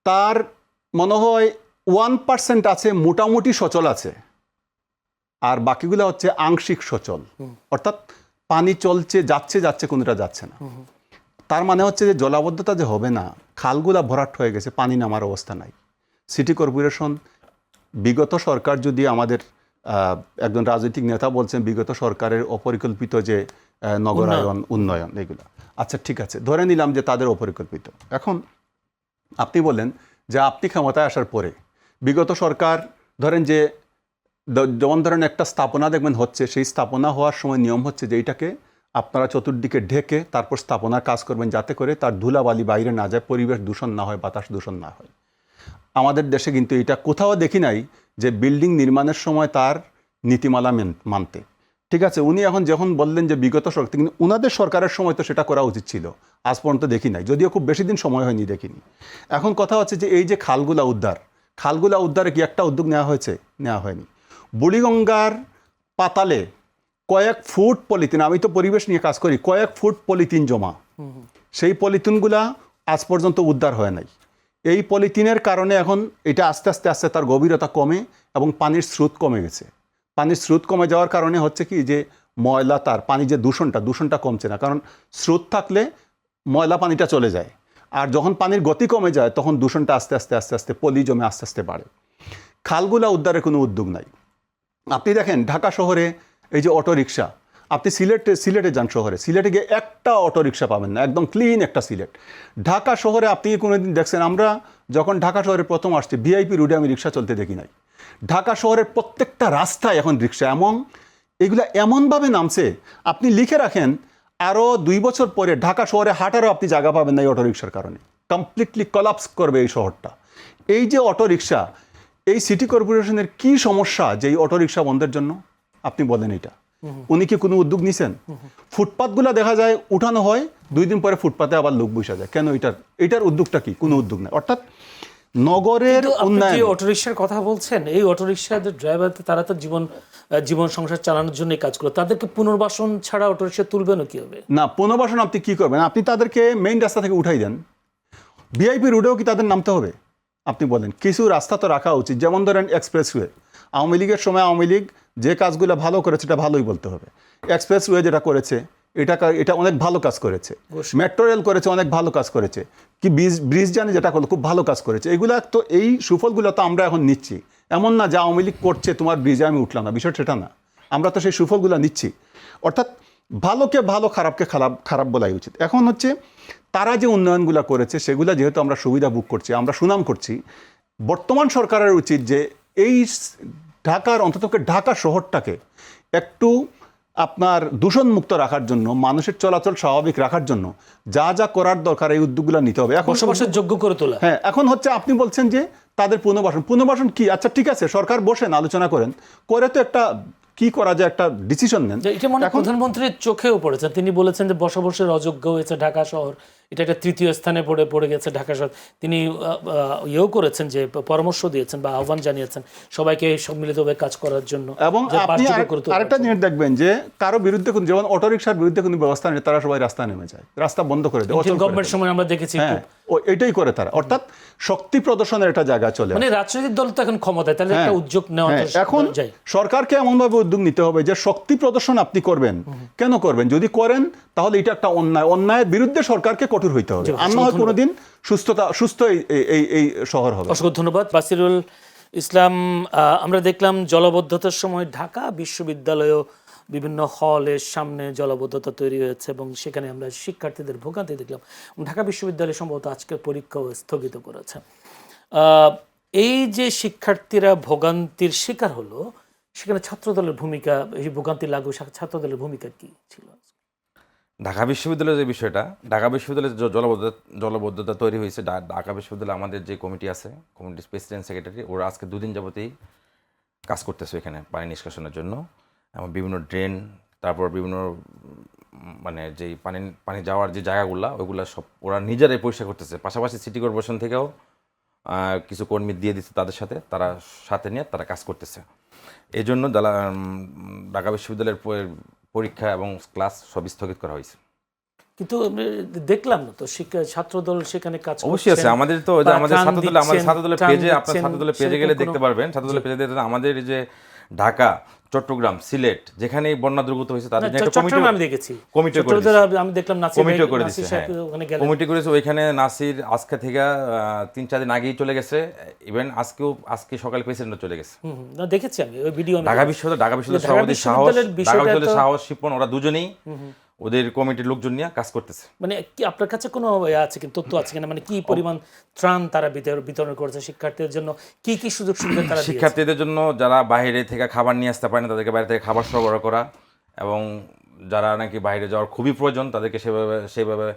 তার মনে হয় 1% আছে মোটামুটি সচল আছে, আর বাকিগুলো হচ্ছে আংশিক সচল, অর্থাৎ পানি চলছে, যাচ্ছে কোনটা যাচ্ছে না। তার মানে হচ্ছে যে জলাবদ্ধতা যে হবে না, খালগুলা ভরাট হয়ে গেছে, পানি নামার অবস্থা নাই। সিটি কর্পোরেশন, বিগত সরকার, যদি আমাদের একজন রাজনৈতিক নেতা বলছেন বিগত সরকারের অপরিকল্পিত যে নগরায়ন উন্নয়ন এগুলো, আচ্ছা ঠিক আছে, ধরে নিলাম যে তাদের অপরিকল্পিত। এখন আপনি বলেন যে আপনি ক্ষমতায় আসার পরে বিগত সরকার ধরেন যে যেমন ধরেন একটা স্থাপনা দেখবেন হচ্ছে, সেই স্থাপনা হওয়ার সময় নিয়ম হচ্ছে যে এইটাকে আপনারা চতুর্দিকে ঢেকে তারপর স্থাপনার কাজ করবেন, যাতে করে তার ধুলাবালি বাইরে না যায়, পরিবেশ দূষণ না হয়, বাতাস দূষণ না হয়। আমাদের দেশে কিন্তু এটা কোথাও দেখি নাই যে বিল্ডিং নির্মাণের সময় তার নীতিমালা মানতে। ঠিক আছে, উনি এখন যখন বললেন যে বিগত সরকার, কিন্তু ওনাদের সরকারের সময় তো সেটা করা উচিত ছিল, আজ পর্যন্ত দেখি নাই, যদিও খুব বেশি দিন সময় হয়নি, দেখিনি। এখন কথা হচ্ছে যে এই যে খালগুলা উদ্ধারে কি একটা উদ্যোগ নেওয়া হয়েছে? নেওয়া হয়নি। বুড়িগঙ্গার পাতালে কয়েক ফুট পলিথিন, আমি তো পরিবেশ নিয়ে কাজ করি, কয়েক ফুট পলিথিন জমা, সেই পলিথিনগুলা আজ পর্যন্ত উদ্ধার হয় নাই। এই পলিথিনের কারণে এখন এটা আস্তে আস্তে তার গভীরতা কমে এবং পানির স্রোত কমে গেছে। পানির স্রোত কমে যাওয়ার কারণে হচ্ছে কি যে ময়লা, তার পানি যে দূষণটা কমছে না, কারণ স্রোত থাকলে ময়লা পানিটা চলে যায়, আর যখন পানির গতি কমে যায় তখন দূষণটা আস্তে আস্তে পলি জমে আস্তে আস্তে বাড়ে। খালগুলা উদ্ধারে কোনো উদ্যোগ নাই। আপনি দেখেন ঢাকা শহরে এই যে অটো রিক্সা, আপনি সিলেটে যান শহরে, সিলেটে গিয়ে একটা অটো রিক্সা পাবেন না, একদম ক্লিন একটা সিলেট। ঢাকা শহরে আপনি কোনোদিন দেখছেন, আমরা যখন ঢাকা শহরে প্রথম আসছি ভিআইপি রোডে আমি রিক্সা চলতে দেখি নাই। ঢাকা শহরের প্রত্যেকটা রাস্তায় এখন রিক্সা, এগুলো এমনভাবে নামছে, আপনি লিখে রাখেন আরও 2 বছর পরে ঢাকা শহরে হাঁটারও আপনি জায়গা পাবেন না এই অটো রিক্সার কারণে। কমপ্লিটলি কলাপস করবে এই শহরটা। এই যে অটো রিক্সা, এই সিটি কর্পোরেশনের কি সমস্যা যে এই অটো রিক্সা বন্ধের জন্য? আপনি বলেন এটা, উনি কি কোনো উদ্যোগ নিছেন? ফুটপাথগুলো দেখা যায় উঠানো হয়, 2 দিন পরে ফুটপাতে আবার লোক বসে যায়, কেন? এটার উদ্যোগটা কি? কোনো উদ্যোগ নেই। অর্থাৎ নগরের উন্নয়ন। যে অটোরিকশার কথা বলছেন, এই অটোরিকশার ড্রাইভার তারা তো জীবন সংসার চালানোর জন্য কাজ করে, তাদেরকে পুনর্বাসন ছাড়া অটোরিকশা তুলবেন কি হবে? না, পুনর্বাসন আপনি কি করবেন? আপনি তাদেরকে মেইন রাস্তা থেকে উঠাই দেন। ভিআইপি রোডেও কি তাদের নামতে হবে? আপনি বলেন, কিছু রাস্তা তো রাখা উচিত, যেমন ধরেন এক্সপ্রেসওয়ে। আওয়ামী লীগের সময় আওয়ামী লীগ যে কাজগুলো ভালো করেছে এটা ভালোই বলতে হবে। এক্সপ্রেসওয়ে যেটা করেছে এটা অনেক ভালো কাজ করেছে। মেট্রো রেল করেছে, অনেক ভালো কাজ করেছে। কি ব্রিজ জানি যেটা করলো, খুব ভালো কাজ করেছে। এগুলা তো, এই সুফলগুলো তো আমরা এখন নিচ্ছি। এমন না যে আওয়ামী লীগ করছে তোমার ব্রিজে আমি উঠলাম না, বিষয়টা সেটা না, আমরা তো সেই সুফলগুলো নিচ্ছি। অর্থাৎ ভালোকে ভালো, খারাপকে খারাপ বলাই উচিত। এখন হচ্ছে তারা যে উন্নয়নগুলো করেছে সেগুলো যেহেতু আমরা সুবিধা ভোগ করছি, আমরা সুনাম করছি, বর্তমান সরকারের উচিত যে এই ঢাকার, অন্তত ঢাকা শহরটাকে একটু আপনার দূষণমুক্ত রাখার জন্য, মানুষের চলাচল স্বাভাবিক রাখার জন্য যা করার দরকার এই উদ্যোগগুলো নিতে হবে। এখন বসবাসের যোগ্য করে তোলা। হ্যাঁ, এখন হচ্ছে আপনি বলছেন যে তাদের পুনর্বাসন কি? আচ্ছা ঠিক আছে, সরকার বসেন, আলোচনা করেন, করে তো একটা কি করা যায় একটা ডিসিশন নেন। এটা মনে প্রধানমন্ত্রীর চোখেও পড়েছে, তিনি বলেছেন যে বসবাসের অযোগ্য হয়েছে ঢাকা শহর, এটা একটা 3য় স্থানে পড়ে গেছে ঢাকা শহর। তিনি ইয়েও করেছেন, যে পরামর্শ দিয়েছেন বা আহ্বান জানিয়েছেন সবাইকে সম্মিলিতভাবে কাজ করার জন্য। এবং আপনি আরেকটা জিনিস দেখবেন যে কারো বিরুদ্ধে, যেমন অটো রিকশার বিরুদ্ধে কোনো ব্যবস্থা নেই, তারা সবাই রাস্তা নেমে যায়, রাস্তা বন্ধ করে দেয়। গভর্নমেন্ট সময় আমরা দেখেছি এটাই করে তারা, অর্থাৎ শক্তি প্রদর্শনের একটা জায়গা চলে। মানে রাজনৈতিক দল তো এখন ক্ষমতায়, তাহলে একটা উদ্যোগ নেওয়া এখন সরকারকে এমনভাবে উদ্যোগ নিতে হবে যে শক্তি প্রদর্শন আপনি করবেন, কেন করবেন? যদি করেন তাহলে এটা একটা অন্যায়, অন্যায়ের বিরুদ্ধে সরকারকে কঠোর হইতে হবে, আর না হয় কোনোদিন সুস্থ এই শহর হবে। অসংখ্য ধন্যবাদ বাসিরুল ইসলাম। আমরা দেখলাম জলাবদ্ধতার সময় ঢাকা বিশ্ববিদ্যালয়েও বিভিন্ন হলের সামনে জলাবদ্ধতা তৈরি হয়েছে এবং সেখানে আমরা শিক্ষার্থীদের ভোগান্তি দেখলাম। ঢাকা বিশ্ববিদ্যালয় সম্ভবত আজকের পরীক্ষাও স্থগিত করেছে। এই যে শিক্ষার্থীরা ভোগান্তির শিকার হলো, সেখানে ছাত্রদলের ভূমিকা, এই ভোগান্তি লাগু ছাত্রদলের ভূমিকা কি ছিল? ঢাকা বিশ্ববিদ্যালয়ের যে বিষয়টা, ঢাকা বিশ্ববিদ্যালয়ের যে জলবদ্ধতা তৈরি হয়েছে, ঢাকা বিশ্ববিদ্যালয়ে আমাদের যে কমিটি আছে, কমিটির প্রেসিডেন্ট সেক্রেটারি, ওরা আজকে 2 দিন যাবতেই কাজ করতেছে এখানে পানি নিষ্কাশনের জন্য, এবং বিভিন্ন ড্রেন, তারপর বিভিন্ন মানে যেই পানি যাওয়ার যে জায়গাগুলো, ওইগুলো সব ওরা নিজেরাই পরিষ্কার করতেছে। পাশাপাশি সিটি কর্পোরেশন থেকেও কিছু কর্মী দিয়ে দিচ্ছে তাদের সাথে, তারা সাথে নিয়ে তারা কাজ করতেছে। এই জন্য ঢাকা বিশ্ববিদ্যালয়ের পরীক্ষা এবং ক্লাস সব স্থগিত করা হয়েছে। কিন্তু দেখলাম না তো ছাত্রদল সেখানে কাজ অবশ্যই আছে। আমাদের তো আমাদের ছাত্রদলের পেজে, আপনার ছাত্রদলের পেজে গেলে দেখতে পারবেন, ছাত্রদলের পেজে দেখতে আমাদের যে ঢাকা, চট্টগ্রাম, সিলেট যেখানেই বন্যা দুর্গত হয়েছে তাদের একটা কমিটি করেছে। ওইখানে নাসির আজকে থেকে 3-4 দিন আগেই চলে গেছে, ইভেন আজকে সকালে প্রেসিডেন্ট চলে গেছে। দেখেছি আমি ওই ভিডিও। ঢাকা বিশ্ববিদ্যালয় সভাপতি সাহস শিপন, ওরা দুজনেই ওদের কমিটির লোকজন নিয়ে কাজ করতেছে। মানে কি আপনার কাছে কোনো আছে কি তথ্য আছে কিনা, মানে কি পরিমাণ ত্রাণ তারা বিতরণ করেছে শিক্ষার্থীদের জন্য, কি কি সুযোগ সুবিধা তারা দিয়েছে? শিক্ষার্থীদের জন্য যারা বাইরে থেকে খাবার নিয়ে আসতে পারে না তাদেরকে বাইরে থেকে খাবার সরবরাহ করা, এবং যারা নাকি বাইরে যাওয়ার খুবই প্রয়োজন তাদেরকে সেভাবে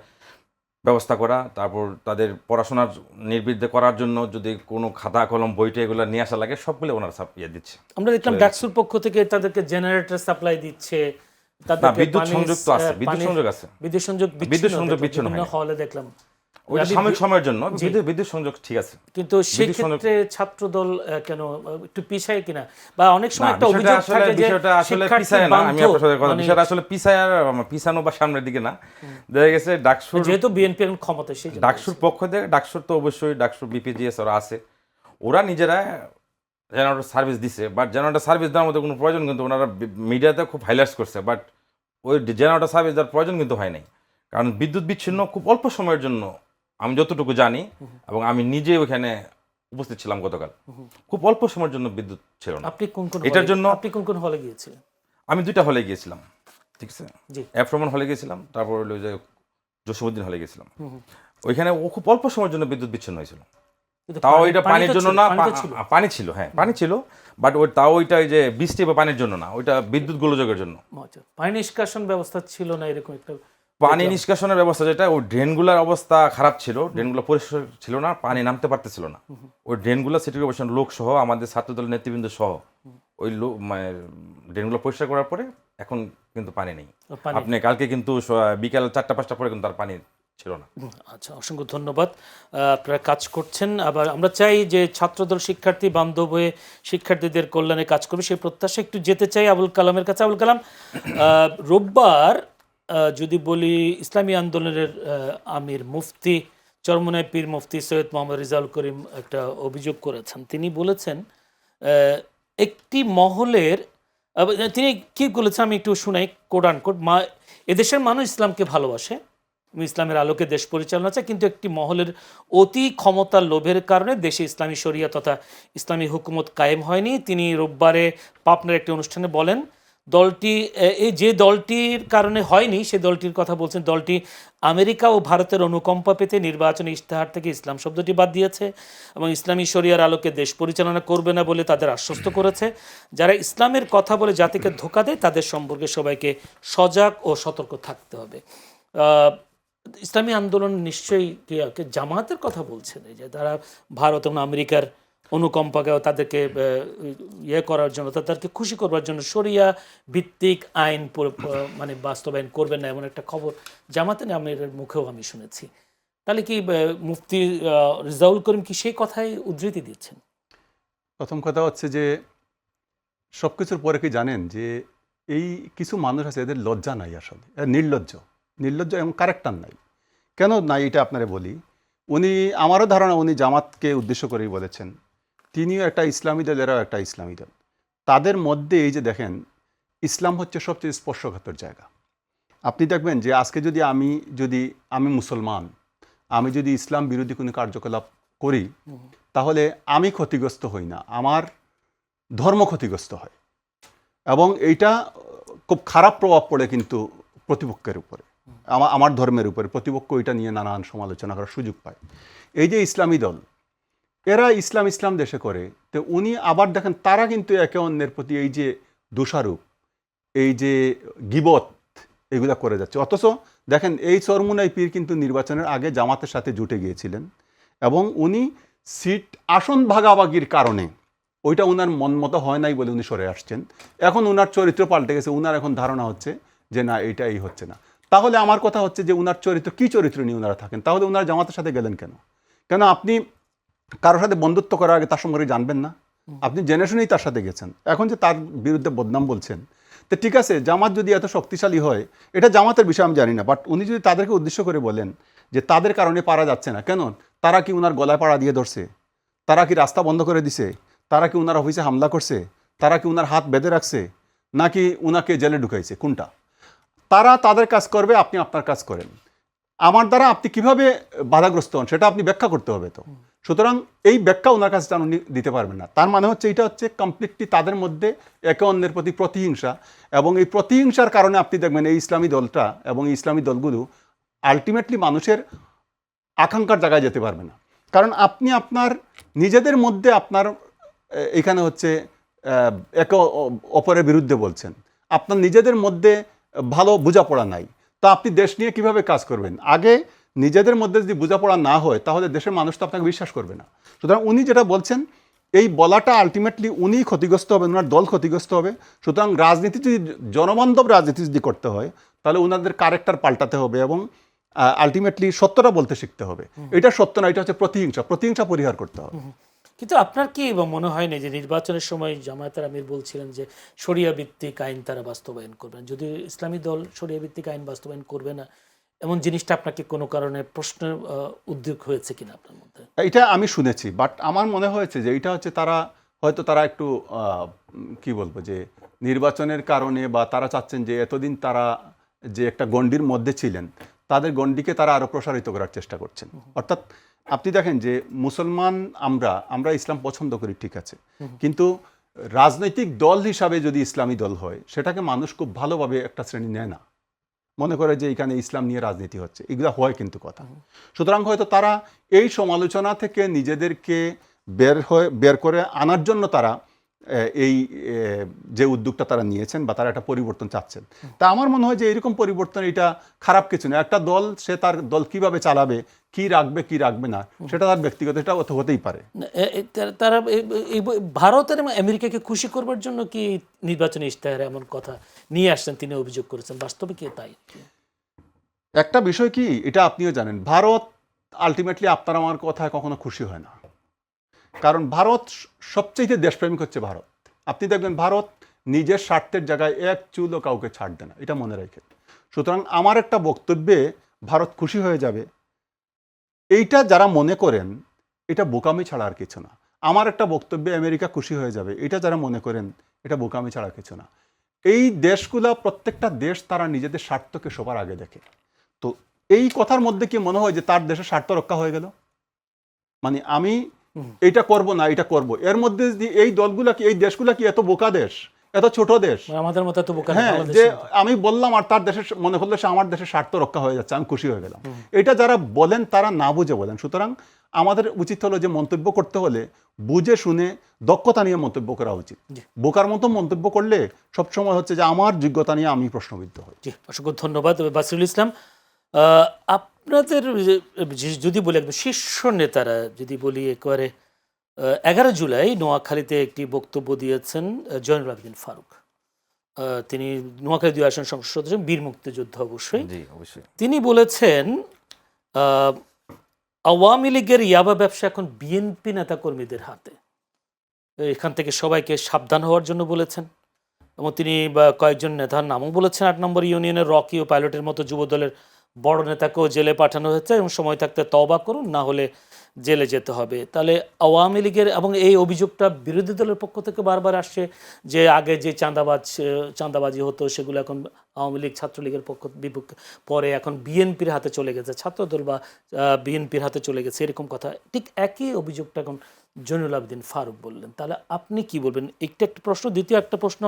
ব্যবস্থা করা। তারপর তাদের পড়াশোনার নির্বিঘ্নে করার জন্য যদি কোনো খাতা কলম বইটা এগুলো নিয়ে আসা লাগে, সবগুলো ওনারা দিচ্ছে। আমরা দেখলাম ডাকসুর পক্ষ থেকে তাদেরকে জেনারেটর সাপ্লাই দিচ্ছে, বিদ্যুৎ সংযোগ তো আছে, বিদ্যুৎ সংযোগ বিচ্ছিন্ন হলে দেখলাম ওইটা সাময়িক সময়ের জন্য বিদ্যুৎ সংযোগ ঠিক আছে। কিন্তু সেক্ষেত্রে ছাত্রদল কেন একটু পিছায় কিনা, বা অনেক সময় একটা অভিযোগ থাকে যে বিষয়টা আসলে পিছায় না, আমি আপনার সাথে কথা, বিষয়টা আসলে পিছানো বা সামনের দিকে না, দেখা গেছে ডাকসুর যেহেতু বিএনপি এখন ক্ষমতায়, সেই ডাকসুর পক্ষ থেকে, ডাকসুর তো অবশ্যই ডাকসুর বিপিজিএস ওরা আছে, ওরা নিজেরা জেনারেটর সার্ভিস দিছে, বাট জেনারেটর সার্ভিস দেওয়ার মধ্যে কোনো প্রয়োজন কিন্তু ওনারা মিডিয়াতে খুব হাইলাইটস করছে, বাট ওই জেনারেটর সার্ভিস দেওয়ার প্রয়োজন কিন্তু হয় নাই, কারণ বিদ্যুৎ বিচ্ছিন্ন খুব অল্প সময়ের জন্য, আমি যতটুকু জানি এবং আমি নিজে ওখানে উপস্থিত ছিলাম গতকাল, খুব অল্প সময়ের জন্য বিদ্যুৎ ছিল না। এটার জন্য আপনি কোন হলে গিয়েছিলেন? আমি 2টা হলে গিয়েছিলাম, ঠিক আছে, এফরমান হলে গিয়েছিলাম, তারপর হলো যে জসিমউদ্দিন হলে গিয়েছিলাম। ওইখানে ও খুব অল্প সময়ের জন্য বিদ্যুৎ বিচ্ছিন্ন হয়েছিল, তাও ওইটা পানির জন্য না, পানি ছিল, হ্যাঁ পানি ছিল, বাট তাও ওইটা ওই যে বৃষ্টি বা পানির জন্য না, ওইটা বিদ্যুৎ গোলযোগের জন্য। পানি নিষ্কাশন ব্যবস্থা ছিল না, এরকম একটা পানি নিষ্কাশনের ব্যবস্থা যেটা, ওই ড্রেনগুলোর অবস্থা খারাপ ছিল, ড্রেনগুলো পরিষ্কার ছিল না, পানি নামতে পারতেছিল না। ওই ড্রেনগুলো সিটি কর্পোরেশন লোক সহ, আমাদের ছাত্রদলের নেতৃবৃন্দ সহ ওই মানে ড্রেনগুলো পরিষ্কার করার পরে এখন কিন্তু পানি নেই। আপনি কালকে কিন্তু বিকাল 4টা-5টা পরে কিন্তু আর পানি ছিল না। আচ্ছা, অসংখ্য ধন্যবাদ, আপনারা কাজ করছেন। আবার আমরা চাই যে ছাত্রদল শিক্ষার্থী বান্ধব হয়ে শিক্ষার্থীদের কল্যাণে কাজ করবে, সেই প্রত্যাশা একটু যেতে চাই আবুল কালামের কাছে। আবুল কালাম, রোববার যদি বলি, ইসলামী আন্দোলনের আমির মুফতি চরমনাই পীর মুফতি সৈয়দ মোহাম্মদ রেজাউল করিম একটা অভিযোগ করেছেন। তিনি বলেছেন একটি মহলের, তিনি কি বলেছেন আমি একটু শুনাই, কোট আনকোট, এদেশের মানুষ ইসলামকে ভালোবাসে, ইসলামের আলোকে দেশ পরিচালনা চায়, কিন্তু একটি মহলের অতি ক্ষমতার লোভের কারণে দেশে ইসলামী শরিয়া তথা ইসলামী হুকুমত কায়েম হয়নি। তিনি রোববারে পাবনার একটি অনুষ্ঠানে বলেন, দলটি যে দলটির কারণে হয়নি, সে দলটির কথা বলছেন, দলটি আমেরিকা ও ভারতের অনুকম্পা পেতে নির্বাচনী ইশতেহার থেকে ইসলাম শব্দটি বাদ দিয়েছে এবং ইসলামী শরিয়ার আলোকে দেশ পরিচালনা করবে না বলে তাদের আশ্বস্ত করেছে। যারা ইসলামের কথা বলে জাতিকে ধোঁকা দেয় তাদের সম্পর্কে সবাইকে সজাগ ও সতর্ক থাকতে হবে। ইসলামী আন্দোলন নিশ্চয়ই জামাতের কথা বলছেন, এই যে তারা ভারত এবং আমেরিকার অনুকম্পাকে তাদেরকে করার জন্য, তাদেরকে খুশি করবার জন্য শরিয়া ভিত্তিক আইন মানে বাস্তবায়ন করবেন না, এমন একটা খবর জামাতে আমিরের মুখেও আমি শুনেছি। তাহলে কি মুফতি রেজাউল করিম কি সেই কথাই উদ্ধৃতি দিচ্ছেন? প্রথম কথা হচ্ছে যে সব কিছুর পরে কি জানেন যে এই কিছু মানুষ আছে, এদের লজ্জা নাই, আসলে নির্লজ্জ এবং ক্যারেক্টার নাই। কেন নাই এটা আপনারা বলি। উনি, আমারও ধারণা উনি জামাতকে উদ্দেশ্য করেই বলেছেন। তিনিও একটা ইসলামী দল, এরাও একটা ইসলামী দল। তাদের মধ্যে এই যে দেখেন, ইসলাম হচ্ছে সবচেয়ে স্পর্শকাতর জায়গা। আপনি দেখবেন যে আজকে যদি আমি মুসলমান, আমি যদি ইসলাম বিরোধী কোনো কার্যকলাপ করি, তাহলে আমি ক্ষতিগ্রস্ত হই না, আমার ধর্ম ক্ষতিগ্রস্ত হয়। এবং এইটা খুব খারাপ প্রভাব পড়ে কিন্তু প্রতিপক্ষের উপরে, আমার ধর্মের উপরে। প্রতিপক্ষ এটা নিয়ে নানান সমালোচনা করার সুযোগ পায়। এই যে ইসলামী দল, এরা ইসলাম দেশে করে, তো উনি আবার দেখেন তারা কিন্তু একে অন্যের প্রতি এই যে দোষারোপ, এই যে গীবত, এগুলা করে যাচ্ছে। অথচ দেখেন এই চরমুনাই পীর কিন্তু নির্বাচনের আগে জামাতের সাথে জুটে গিয়েছিলেন, এবং উনি আসন ভাগাভাগির কারণে ওইটা উনার মন মতো হয় নাই বলে উনি সরে আসছেন। এখন উনার চরিত্র পাল্টে গেছে, উনার এখন ধারণা হচ্ছে যে না, এইটাই হচ্ছে না। তাহলে আমার কথা হচ্ছে যে উনার চরিত্র, কি চরিত্র নিয়ে উনারা থাকেন? তাহলে উনারা জামাতের সাথে গেলেন কেন? কেন আপনি কারোর সাথে বন্ধুত্ব করার আগে তার সম্পর্কে জানবেন না? আপনি জেনে শুনেই তার সাথে গেছেন, এখন যে তার বিরুদ্ধে বদনাম বলছেন। তো ঠিক আছে, জামাত যদি এত শক্তিশালী হয়, এটা জামাতের বিষয় আমি জানি না, বাট উনি যদি তাদেরকে উদ্দেশ্য করে বলেন যে তাদের কারণে পারা যাচ্ছে না, কেন? তারা কি উনার গলায় পাড়া দিয়ে ধরছে? তারা কি রাস্তা বন্ধ করে দিছে? তারা কি উনার অফিসে হামলা করছে? তারা কি উনার হাত বেঁধে রাখছে? নাকি উনাকে জেলে ঢুকাইছে? কোনটা? তারা তাদের কাজ করবে, আপনি আপনার কাজ করেন। আমার দ্বারা আপনি কিভাবে বাধাগ্রস্ত হন সেটা আপনি ব্যাখ্যা করতে হবে। তো সুতরাং এই ব্যাখ্যা ওনার কাছে উনি দিতে পারবেন না। তার মানে হচ্ছে এটা হচ্ছে কমপ্লিটলি তাদের মধ্যে একে অন্যের প্রতি প্রতিহিংসা, এবং এই প্রতিহিংসার কারণে আপনি দেখবেন এই ইসলামী দলটা এবং এই ইসলামী দলগুলো আলটিমেটলি মানুষের আকাঙ্ক্ষার জায়গায় যেতে পারবে না। কারণ আপনি আপনার নিজেদের মধ্যে আপনার এখানে হচ্ছে একে অপরের বিরুদ্ধে বলছেন, আপনার নিজেদের মধ্যে ভালো বোঝাপড়া নাই, তো আপনি দেশ নিয়ে কিভাবে কাজ করবেন? আগে নিজেদের মধ্যে যদি বোঝাপড়া না হয়, তাহলে দেশের মানুষ তো আপনাকে বিশ্বাস করবে না। সুতরাং উনি যেটা বলছেন, এই বলাটা আলটিমেটলি উনি ক্ষতিগ্রস্ত হবেন, ওনার দল ক্ষতিগ্রস্ত হবে। সুতরাং রাজনীতি যদি জনবান্ধব রাজনীতি যদি করতে হয়, তাহলে ওনাদের ক্যারেক্টার পাল্টাতে হবে, এবং আলটিমেটলি সত্যটা বলতে শিখতে হবে। এটা সত্য না, এটা হচ্ছে প্রতিহিংসা পরিহার করতে হবে। কিন্তু আপনার কি মনে হয় না যে নির্বাচনের সময় জামায়াতের আমির বলছিলেন যে শরিয়া ভিত্তিক আইন তারা বাস্তবায়ন করবেন, যদি ইসলামী দল শরিয়া ভিত্তিক আইন বাস্তবায়ন করবে না, এমন জিনিসটা আপনাকে কোনো কারণে প্রশ্নের উদ্যোগ হয়েছে কিনা আপনার মধ্যে? এটা আমি শুনেছি, বাট আমার মনে হয়েছে যে এটা হচ্ছে তারা একটু কি বলবো, যে নির্বাচনের কারণে, বা তারা চাচ্ছেন যে এতদিন তারা যে একটা গণ্ডির মধ্যে ছিলেন, তাদের গণ্ডিকে তারা আরো প্রসারিত করার চেষ্টা করছেন। অর্থাৎ আপনি দেখেন যে মুসলমান, আমরা ইসলাম পছন্দ করি, ঠিক আছে, কিন্তু রাজনৈতিক দল হিসাবে যদি ইসলামী দল হয়, সেটাকে মানুষ খুব ভালোভাবে একটা শ্রেণী নেয় না, মনে করে যে এখানে ইসলাম নিয়ে রাজনীতি হচ্ছে, এগুলো হয় কিন্তু কথা। সুতরাং হয়তো তারা এই সমালোচনা থেকে নিজেদেরকে বের করে আনার জন্য তারা এই যে উদ্যোগটা তারা নিয়েছেন, বা তারা একটা পরিবর্তন চাচ্ছেন। তা আমার মনে হয় যে এরকম পরিবর্তন এটা খারাপ কিছু না। একটা দল, সে তার দল কিভাবে চালাবে, কি রাখবে কি রাখবে না, সেটা তার ব্যক্তিগত, এটা হতেই পারে। তারা ভারত এবং আমেরিকাকে খুশি করবার জন্য কি নির্বাচনী ইশতেহারে এমন কথা নিয়ে আসছেন, তিনি অভিযোগ করেছেন, বাস্তবে কি তাই? একটা বিষয় কি, এটা আপনিও জানেন, ভারত আলটিমেটলি আপনার আমার কথায় কখনো খুশি হয় না। কারণ ভারত সবচেয়ে দেশপ্রেমিক হচ্ছে ভারত। আপনি দেখবেন ভারত নিজের স্বার্থের জায়গায় এক চুলও কাউকে ছাড় দেয় না, এটা মনে রাখেন। সুতরাং আমার একটা বক্তব্যে ভারত খুশি হয়ে যাবে, এইটা যারা মনে করেন, এটা বোকামি ছাড়া আর কিছু না। আমার একটা বক্তব্যে আমেরিকা খুশি হয়ে যাবে, এটা যারা মনে করেন, এটা বোকামি ছাড়া কিছু না। এই দেশগুলা, প্রত্যেকটা দেশ তারা নিজেদের স্বার্থকে সবার আগে দেখে। তো এই কথার মধ্যে কি মনে হয় যে তার দেশের স্বার্থ রক্ষা হয়ে গেল? মানে আমি এইটা করব না, এটা করব, এর মধ্যে এই দলগুলা কি, এই দেশগুলা কি এত বোকা দেশ, এত ছোট দেশ? আমাদের মতো এত বোকা না, হ্যাঁ, বাংলাদেশ যে মতো। আমি বললাম আর তার দেশের মনে হলো সে আমার দেশের স্বার্থ রক্ষা হয়ে যাচ্ছে, আমি খুশি হয়ে গেলাম। এটা যারা বলেন তারা না বুঝে বলেন। সুতরাং আমাদের উচিত হলো যে মন্তব্য করতে হলে বুঝে শুনে দক্ষতা নিয়ে মন্তব্য করা উচিত। বোকার মতো মন্তব্য করলে সবসময় হচ্ছে যে আমার যোগ্যতা নিয়ে আমি প্রশ্নবিদ্ধ হই। জি, অসংখ্য ধন্যবাদ বাসিরুল ইসলাম। আপনাদের যদি বলি একদম শীর্ষ নেতারা, যদি বলি একেবারে 11 জুলাই নোয়াখালীতে একটি বক্তব্য দিয়েছেন জয়নুল আবেদিন ফারুক। তিনি নোয়াখালী 2 আসন সংসদ সদস্য, বীর মুক্তিযোদ্ধা অবশ্যই। জি, অবশ্যই। তিনি বলেছেন আওয়ামী লীগের ইয়াবা ব্যবসা এখন বিএনপি নেতাকর্মীদের হাতে, এখান থেকে সবাইকে সাবধান হওয়ার জন্য বলেছেন। এবং তিনি কয়েকজন নেতার নামও বলেছেন। 8 নম্বর ইউনিয়নের রকি ও পাইলটের মতো যুবদলের বড় নেতাকেও জেলে পাঠানো হয়েছে, এবং সময় থাকতে তওবা করুন, না হলে জেলে যেতে হবে। তাহলে আওয়ামী লীগের, এবং এই অভিযোগটা বিরোধী দলের পক্ষ থেকে বারবার আসছে যে আগে যে চাঁদাবাজি হতো সেগুলো এখন আওয়ামী লীগ ছাত্রলীগের পক্ষ বিপক্ষে, পরে এখন বিএনপির হাতে চলে গেছে, ছাত্রদল বা বিএনপির হাতে চলে গেছে, এরকম কথা। ঠিক একই অভিযোগটা এখন জয়নুল আবেদিন ফারুক বললেন। তাহলে আপনি কি বলবেন? একটা প্রশ্ন। দ্বিতীয় একটা প্রশ্ন,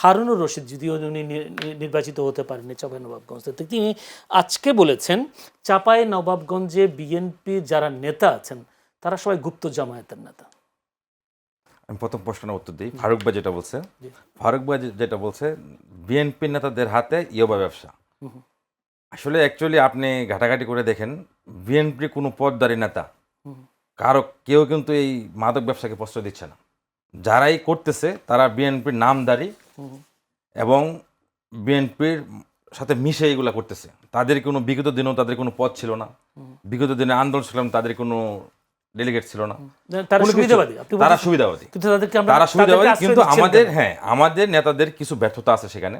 হারুনুর রশিদ, যদিও উনি নির্বাচিত হতে পারেননি চাঁপাই নবাবগঞ্জ থেকে, তিনি আজকে বলেছেন চাঁপাই নবাবগঞ্জে বিএনপি যারা নেতা আছেন তারা সবাই গুপ্ত জামায়াতের নেতা। আমি প্রথম প্রশ্নের উত্তর দিই। ফারুক ভাই যেটা বলছে, ফারুক ভাই যেটা বলছে বিএনপি নেতাদের হাতে ইয়াবা ব্যবসা। আসলে অ্যাকচুয়ালি আপনি ঘাটাঘাটি করে দেখেন, বিএনপি কোনো পদদারী নেতা কেউ কিন্তু এই মাদক ব্যবসাকে প্রশ্রয় দিচ্ছে না। যারাই করতেছে তারা বিএনপির নামদারি এবং বিএনপির সাথে মিশে এইগুলা করতেছে। তাদের কোনো বিগত দিনেও তাদের কোনো পদ ছিল না, বিগত দিনে আন্দোলন ছিলাম তাদের কোনো ডেলিগেট ছিল না, তারা সুবিধাবাদী। তারা সুবিধাবাদী, তারা সুবিধাবাদী। কিন্তু আমাদের নেতাদের কিছু ব্যর্থতা আছে সেখানে।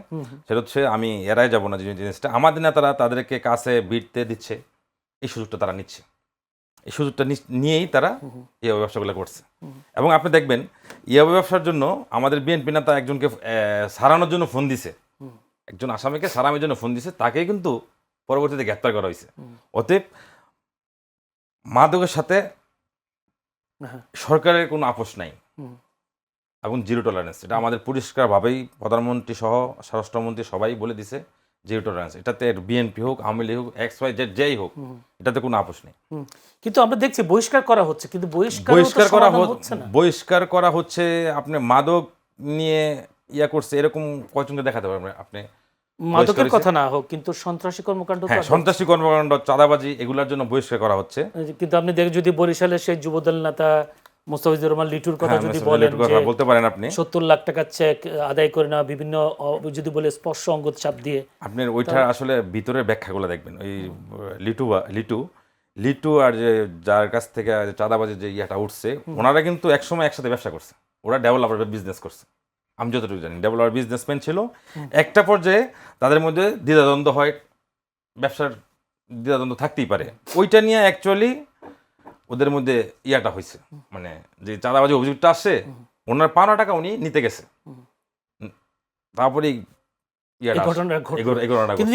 সেটা হচ্ছে, আমি এড়াই যাব না যে জিনিসটা, আমাদের নেতারা তাদেরকে কাছে ভিড়তে দিচ্ছে, এই সুযোগটা তারা নিচ্ছে, এই সুযোগটা নিয়েই তারা ইয়াবা ব্যবসাগুলো করছে। এবং আপনি দেখবেন ইয়াবা ব্যবসার জন্য আমাদের বিএনপি নেতা একজনকে সারানোর জন্য ফোন দিছে, একজন আসামিকে সারানোর জন্য ফোন দিছে, তাকেই কিন্তু পরবর্তীতে গ্রেপ্তার করা হয়েছে। অতএব মাদকের সাথে সরকারের কোনো আপোষ নাই এবং জিরো টলারেন্স। এটা আমাদের পরিষ্কারভাবেই প্রধানমন্ত্রী সহ স্বরাষ্ট্রমন্ত্রী সবাই বলে দিছে, জিরো টলারেন্স। এটাতে বিএনপি হোক, আওয়ামী লীগ হোক, XY Z যেই হোক, এটাতে কোনো আপোষ নেই। কিন্তু আমরা দেখছি বহিষ্কার করা হচ্ছে, কিন্তু বহিষ্কার করা হচ্ছে। আপনি মাদক নিয়ে করছে এরকম কয়জনকে দেখাতে পারবেন আপনি? মাদকের কথা না হোক, কিন্তু সন্ত্রাসী কর্মকাণ্ড, সন্ত্রাসী কর্মকাণ্ড, চাঁদাবাজি, এগুলোর জন্য বহিষ্কার করা হচ্ছে। কিন্তু আপনি দেখেন, যদি বরিশালের সেই যুবদল নেতা মোস্তাফিজুর রহমান লিটুর কথা যদি বলতে পারেন, আপনি 70 লাখ টাকা চেক আদায় করে না, বিভিন্ন যদি বলে স্পর্শ অঙ্গদ চাপ দিয়ে, আপনি ওইটার আসলে ভিতরের ব্যাখ্যাগুলো দেখবেন। ওই লিটু আর যে যার কাছ থেকে চাঁদাবাজি যে ইয়াটা উঠছে, ওনারা কিন্তু একসময় একসাথে ব্যবসা করছে, ওরা ডেভেলপার বিজনেস করছে, আমি যতটুকু জানি ডেভেলপার বিজনেসম্যান ছিল। একটা পর্যায়ে তাদের মধ্যে দ্বিধাদ্বন্দ্ব হয়, ব্যবসার দ্বিধাদ্বন্দ্ব থাকতেই পারে, ওইটা নিয়ে অ্যাকচুয়ালি ওদের মধ্যে ইয়াটা হয়েছে, মানে যে চাঁদাবাজি অভিযোগটা আসছে, ওনার পাওনা টাকা উনি নিতে গেছে, তারপরে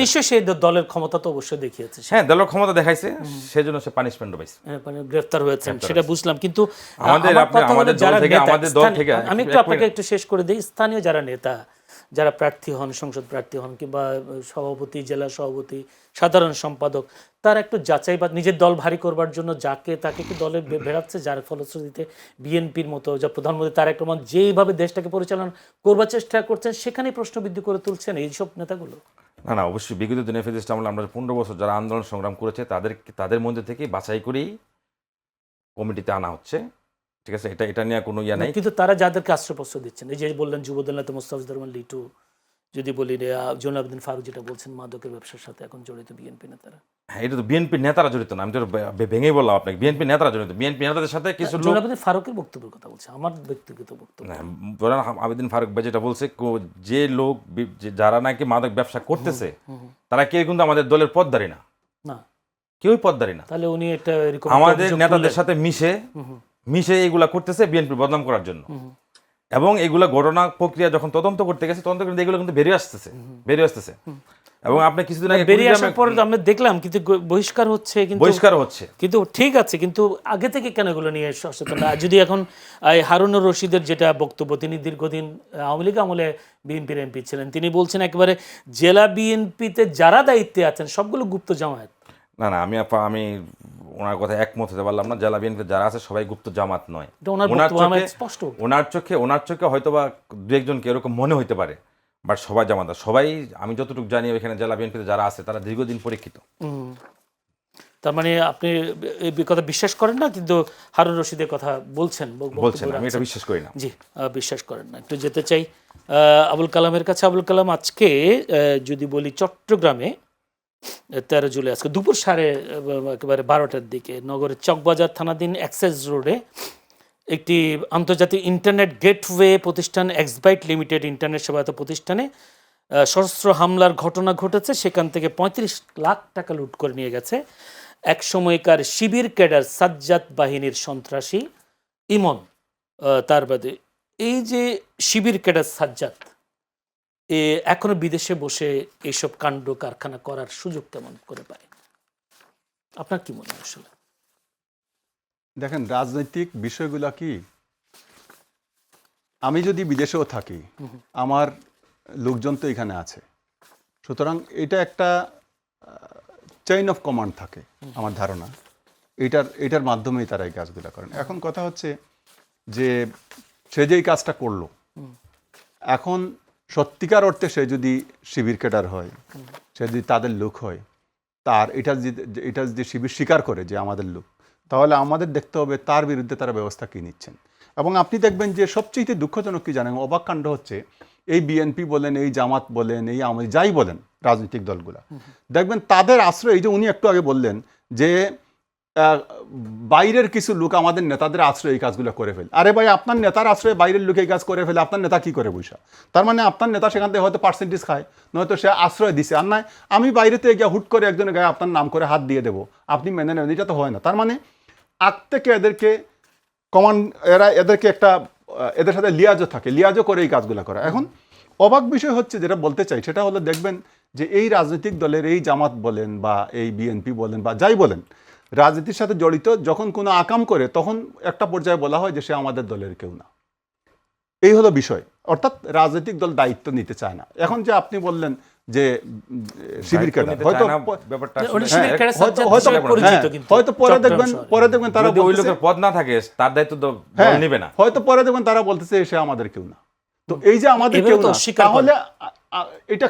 নিশ্চয়ই সেই দলের ক্ষমতা তো অবশ্যই দেখিয়েছে। হ্যাঁ, দলের ক্ষমতা দেখাইছে, সেজন্য সে পানিশমেন্টও পাইছে, গ্রেফতার হয়েছেন, সেটা বুঝলাম। কিন্তু আমি একটু আপনাকে একটু শেষ করে দিই, স্থানীয় যারা নেতা, যারা প্রার্থী হন, সংসদ প্রার্থী হন, কিংবা সভাপতি, জেলা সভাপতি, সাধারণ সম্পাদক, তার একটু যাচাই বা নিজের দল ভারী করবার জন্য যাকে তাকে কি দলে বেড়াচ্ছে, যার ফলশ্রুতিতে বিএনপির মতো যা প্রধানমন্ত্রী তারেক রহমান যেইভাবে দেশটাকে পরিচালনা করবার চেষ্টা করছেন, সেখানেই প্রশ্নবিদ্ধ করে তুলছেন এইসব নেতাগুলো। না, অবশ্যই বিগত দিনে ফেসিস্ট আমলে আমরা 15 বছর যারা আন্দোলন সংগ্রাম করেছে তাদের মধ্যে থেকে বাছাই করেই কমিটিতে আনা হচ্ছে, ঠিক আছে? এটা নিয়ে কোনো ইয়া নাই। কিন্তু তারা যাদেরকে আশ্রয়প্রশ্রয় দিচ্ছেন, এই যে বললেন যুবদল নেতা মোস্তাফিজুর রহমান লিটু, যদি বলি জয়নুল আবেদিন ফারুক যেটা বলছেন, মাদকের ব্যবসার সাথে এখন জড়িত বিএনপি নেতারা। হ্যাঁ, এটা তো বিএনপি নেতারা জড়িত না, আমি তো ভেঙেই বললাম আপনাকে, বিএনপি নেতারা জড়িত। বিএনপি নেতাদের সাথে কিছু জয়নুল আবেদিন ফারুকের বক্তব্যের কথা বলছে, আমার ব্যক্তিগত বক্তব্য। জয়নুল আবেদিন ফারুক ভাই যেটা বলছে, যে লোক যারা নাকি মাদক ব্যবসা করতেছে তারা কেউ কিন্তু আমাদের দলের পদদারী না, কেউই পদদারী না। তাহলে উনি এটা আমাদের নেতাদের সাথে মিশে এইগুলা করতেছে বিএনপি বদনাম করার জন্য। এবং এগুলা ঘটনা প্রক্রিয়া যখন তদন্ত করতে গেছে, তদন্ত করতে এগুলো কিন্তু বেরিয়ে আসতেছে। এবং আপনি কিছুদিন আগে বেরিয়ে আসার পর আমরা দেখলাম, কিন্তু বহিষ্কার হচ্ছে, কিন্তু ঠিক আছে, কিন্তু আগে থেকে কেন এগুলো নিয়ে সচেতন না? যদি এখন হারুনুর রশিদের যেটা বক্তব্য, তিনি দীর্ঘদিন আওয়ামী লীগ আমলে বিএনপির এমপি ছিলেন, তিনি বলছেন একেবারে জেলা বিএনপিতে যারা দায়িত্বে আছেন সবগুলো গুপ্ত জামায়াত। না, আমি ওনার কথা একমত হতে পারলাম না। জেলা বিএনপি যারা আছে সবাই গুপ্ত জামাত নয়। ওনার চোখে হয়তো বা দু একজনকে এরকম মনে হইতে পারে, বাট সবাই জামাত। সবাই, আমি যতটুকু জানি এখানে জেলা বিএনপিতে যারা আছে তারা দীর্ঘদিন পরীক্ষিত। তার মানে আপনি এই কথা বিশ্বাস করেন না, কিন্তু হারুন রশিদের কথা বলছেন, আমি এটা বিশ্বাস করি না। জি, বিশ্বাস করেন না। একটু যেতে চাই আবুল কালামের কাছে। আবুল কালাম, আজকে যদি বলি চট্টগ্রামে 13 জুলাই আজকে দুপুর একেবারে 12টার দিকে নগরের চকবাজার থানাধীন অ্যাক্সেস রোডে একটি আন্তর্জাতিক ইন্টারনেট গেটওয়ে প্রতিষ্ঠান এক্সবাইট লিমিটেড ইন্টারনেট সেবায়ত প্রতিষ্ঠানে সশস্ত্র হামলার ঘটনা ঘটেছে। সেখান থেকে 35 লাখ টাকা লুট করে নিয়ে গেছে এক সময়কার শিবির ক্যাডার সাজ্জাদ বাহিনীর সন্ত্রাসী ইমন, তার বাদে এই যে শিবির ক্যাডার সাজ্জাদ এখনো বিদেশে বসে এইসব কাণ্ড কারখানা করার সুযোগ কেমন করে পায়? আপনার কি মনে হয় আসলে? দেখেন, রাজনৈতিক বিষয়গুলো কি, আমি যদি বিদেশেও থাকি, আমার লোকজন তো এখানে আছে, সুতরাং এটা একটা চেইন অফ কমান্ড থাকে আমার ধারণা, এটার মাধ্যমেই তারা এই কাজগুলো করেন। এখন কথা হচ্ছে যে সে যেই কাজটা করলো, এখন সত্যিকার অর্থে সে যদি শিবির ক্যাডার হয়, সে যদি তাদের লোক হয়, তার এটা যদি শিবির স্বীকার করে যে আমাদের লোক, তাহলে আমাদের দেখতে হবে তার বিরুদ্ধে তারা ব্যবস্থা কী নিচ্ছেন। এবং আপনি দেখবেন যে সবচেয়ে দুঃখজনক কি জানেন, অবাক কাণ্ড হচ্ছে, এই বিএনপি বলেন, এই জামাত বলেন, এই আওয়ামী যাই বলেন রাজনৈতিক দলগুলা, দেখবেন তাদের আশ্রয়, এই যে উনি একটু আগে বললেন যে বাইরের কিছু লোক আমাদের নেতাদের আশ্রয় এই কাজগুলো করে ফেলে। আরে ভাই, আপনার নেতার আশ্রয়ে বাইরের লোক এই কাজ করে ফেলে, আপনার নেতা কি করে বৈশা? তার মানে আপনার নেতা সেখান থেকে হয়তো পার্সেন্টেজ খায়, নয়তো সে আশ্রয় দিছে। আর নয় আমি বাইরেতে গিয়ে হুট করে একজনের গায়ে আপনার নাম করে হাত দিয়ে দেবো, আপনি মেনে নেবেন, এটা তো হয় না। তার মানে আগ থেকে এদেরকে এদেরকে একটা এদের সাথে লিয়াজও থাকে, লিয়াজও করে এই কাজগুলো করা। এখন অবাক বিষয় হচ্ছে, যেটা বলতে চাই সেটা হলো, দেখবেন যে এই রাজনৈতিক দলের, এই জামাত বলেন বা এই বিএনপি বলেন বা যাই বলেন, রাজনীতির সাথে জড়িত যখন কোনো আকাম করে, তখন একটা পর্যায়ে বলা হয় যে সে আমাদের দলের কেউ না। এই হলো বিষয়, অর্থাৎ রাজনৈতিক দল দায়িত্ব নিতে চায় না। এখন যে আপনি বললেন যে শিবির ক্যাডার, হয়তো পরে দেখবেন তারা ওই লোকের পদ না থাকে, তার দায়িত্ব তো দল নেবে না, হয়তো পরে দেখবেন তারা বলতেছে সে আমাদের কেউ না। তো এই যে আমাদের কেউ না, তাহলে এটা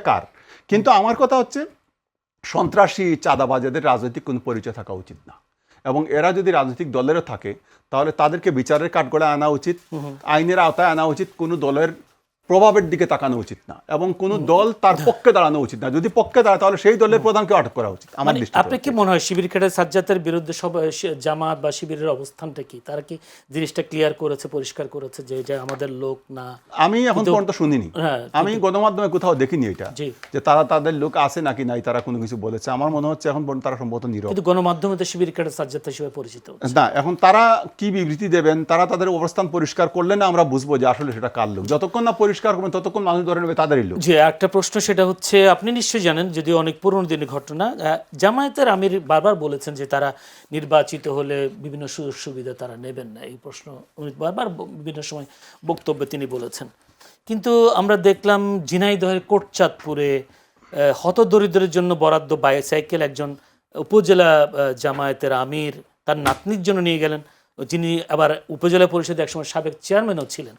কার? কিন্তু আমার কথা হচ্ছে, সন্ত্রাসী চাঁদাবাজেদের রাজনৈতিক কোনো পরিচয় থাকা উচিত না। এবং এরা যদি রাজনৈতিক দলেরও থাকে, তাহলে তাদেরকে বিচারের কাঠগড়ায় আনা উচিত, আইনের আওতায় আনা উচিত, কোনো দলের প্রভাবের দিকে তাকানো উচিত না, এবং কোনো দল তার পক্ষে দাঁড়ানো উচিত না। যদি পক্ষে দাঁড়ায়, তাহলে সেই দলের প্রধানকে আটক করা উচিত আমার দৃষ্টিতে। আপনি কি মনে হয় শিবির ক্যাডার সাজ্জাদের বিরুদ্ধে সব জামাত বা শিবিরের অবস্থানটা কি? তারা কি জিনিসটা ক্লিয়ার করেছে, পরিষ্কার করেছে যে এটা আমাদের লোক না? আমি এখন পর্যন্ত শুনিনি, আমি গণমাধ্যমে কোথাও দেখিনি এটা, যে তারা তাদের লোক আছে নাকি নাই, তারা কোনো কিছু বলেছে। আমার মনে হচ্ছে এখন পর্যন্ত তারা সম্ভবত নীরব। কিন্তু গণমাধ্যমে তো শিবির ক্যাডার সাজ্জাদ হিসেবে পরিচিত না। এখন তারা কি বিবৃতি দেবেন, তারা তাদের অবস্থান পরিষ্কার করলে না আমরা বুঝবো যে আসলে সেটা কার লোক। যতক্ষণ না পরিষ্কার করবেন, ততক্ষণ মানুষ ধরে নেবে তাদেরই লোক। যে একটা প্রশ্ন, সেটা হচ্ছে, আপনি নিশ্চয়ই জানেন, যদিও অনেক পুরনো দিনের ঘটনা, জামায়াতের আমির বারবার বলেছেন যে তারা নির্বাচিত হলে বিভিন্ন সুযোগ সুবিধা তারা নেবেন না। এই প্রশ্ন উনি বারবার বিভিন্ন সময় বক্তব্যে তিনি বলেছেন। কিন্তু আমরা দেখলাম ঝিনাইদহের কোটচাঁদপুরে হতদরিদ্রের জন্য বরাদ্দ বাইসাইকেল একজন উপজেলা জামায়াতের আমির তার নাতনির জন্য নিয়ে গেলেন, যিনি আবার উপজেলা পরিষদের একসময় সাবেক চেয়ারম্যানও ছিলেন,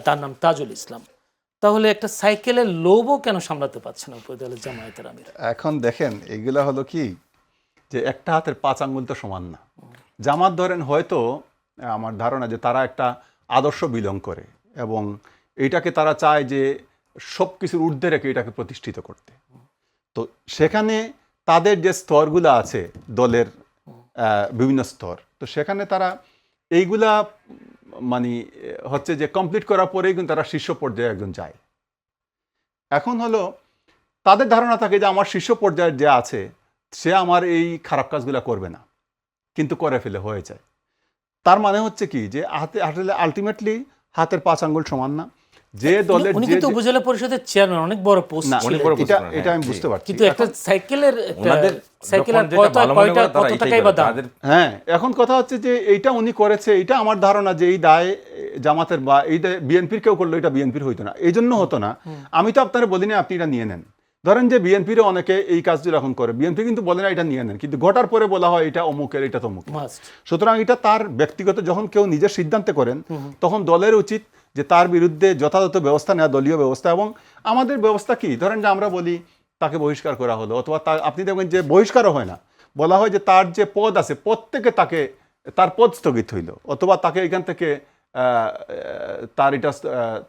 তার নাম তাজুল ইসলাম। তাহলে একটা সাইকেলের লোভও কেন সামলাতে পারছে না উপজেলা জামায়াতের আমির? এখন দেখেন, এগুলা হলো কি, যে একটা হাতের 5 আঙ্গুল তো সমান না। জামাত ধরেন হয়তো, আমার ধারণা যে তারা একটা আদর্শ বিলং করে, এবং এইটাকে তারা চায় যে সব কিছুর ঊর্ধ্বে রেখে এটাকে প্রতিষ্ঠিত করতে। তো সেখানে তাদের যে স্তরগুলো আছে, দলের বিভিন্ন স্তর, তো সেখানে তারা এইগুলা মানে হচ্ছে যে কমপ্লিট করার পরেই কিন্তু তারা শীর্ষ পর্যায়ে একজন যায়। এখন হলো তাদের ধারণা থাকে যে আমার শীর্ষ পর্যায়ের যে আছে, সে আমার এই খারাপ কাজগুলো করবে না, কিন্তু করে ফেলে হয়ে যায়। তার মানে হচ্ছে কি, যে আলটিমেটলি হাতের 5 আঙ্গুল সমান না। যে দলের উনি কিন্তু উপজেলা পরিষদের চেয়ারম্যান, অনেক বড় পোস্ট, এটা আমি বুঝতে পারছি, কিন্তু একটা সাইকেলের কত টাকাই বা দাম? হ্যাঁ, এখন কথা হচ্ছে যে এইটা উনি করেছে, এটা আমার ধারণা যে এই দায় জামাতের বা এই বিএনপির কেউ করলো, এটা বিএনপির হইতো না, এই জন্য হতো না। আমি তো আপনারা বলিনি আপনি এটা নিয়ে নেন। ধরেন যে বিএনপিরও অনেকে এই কাজগুলো এখন করে, বিএনপি কিন্তু বলে না এটা নিয়ে নেন, কিন্তু ঘটার পরে বলা হয় এটা অমুকের, এটা তমুক। সুতরাং এটা তার ব্যক্তিগত, যখন কেউ নিজের সিদ্ধান্তে করেন, তখন দলের উচিত যে তার বিরুদ্ধে যথাযথ ব্যবস্থা নেওয়া, দলীয় ব্যবস্থা। এবং আমাদের ব্যবস্থা কি, ধরেন যে আমরা বলি তাকে বহিষ্কার করা হলো, অথবা আপনি দেখবেন যে বহিষ্কারও হয় না, বলা হয় যে তার যে পদ আছে পদ থেকে তার পদ স্থগিত হইল, অথবা তাকে এখান থেকে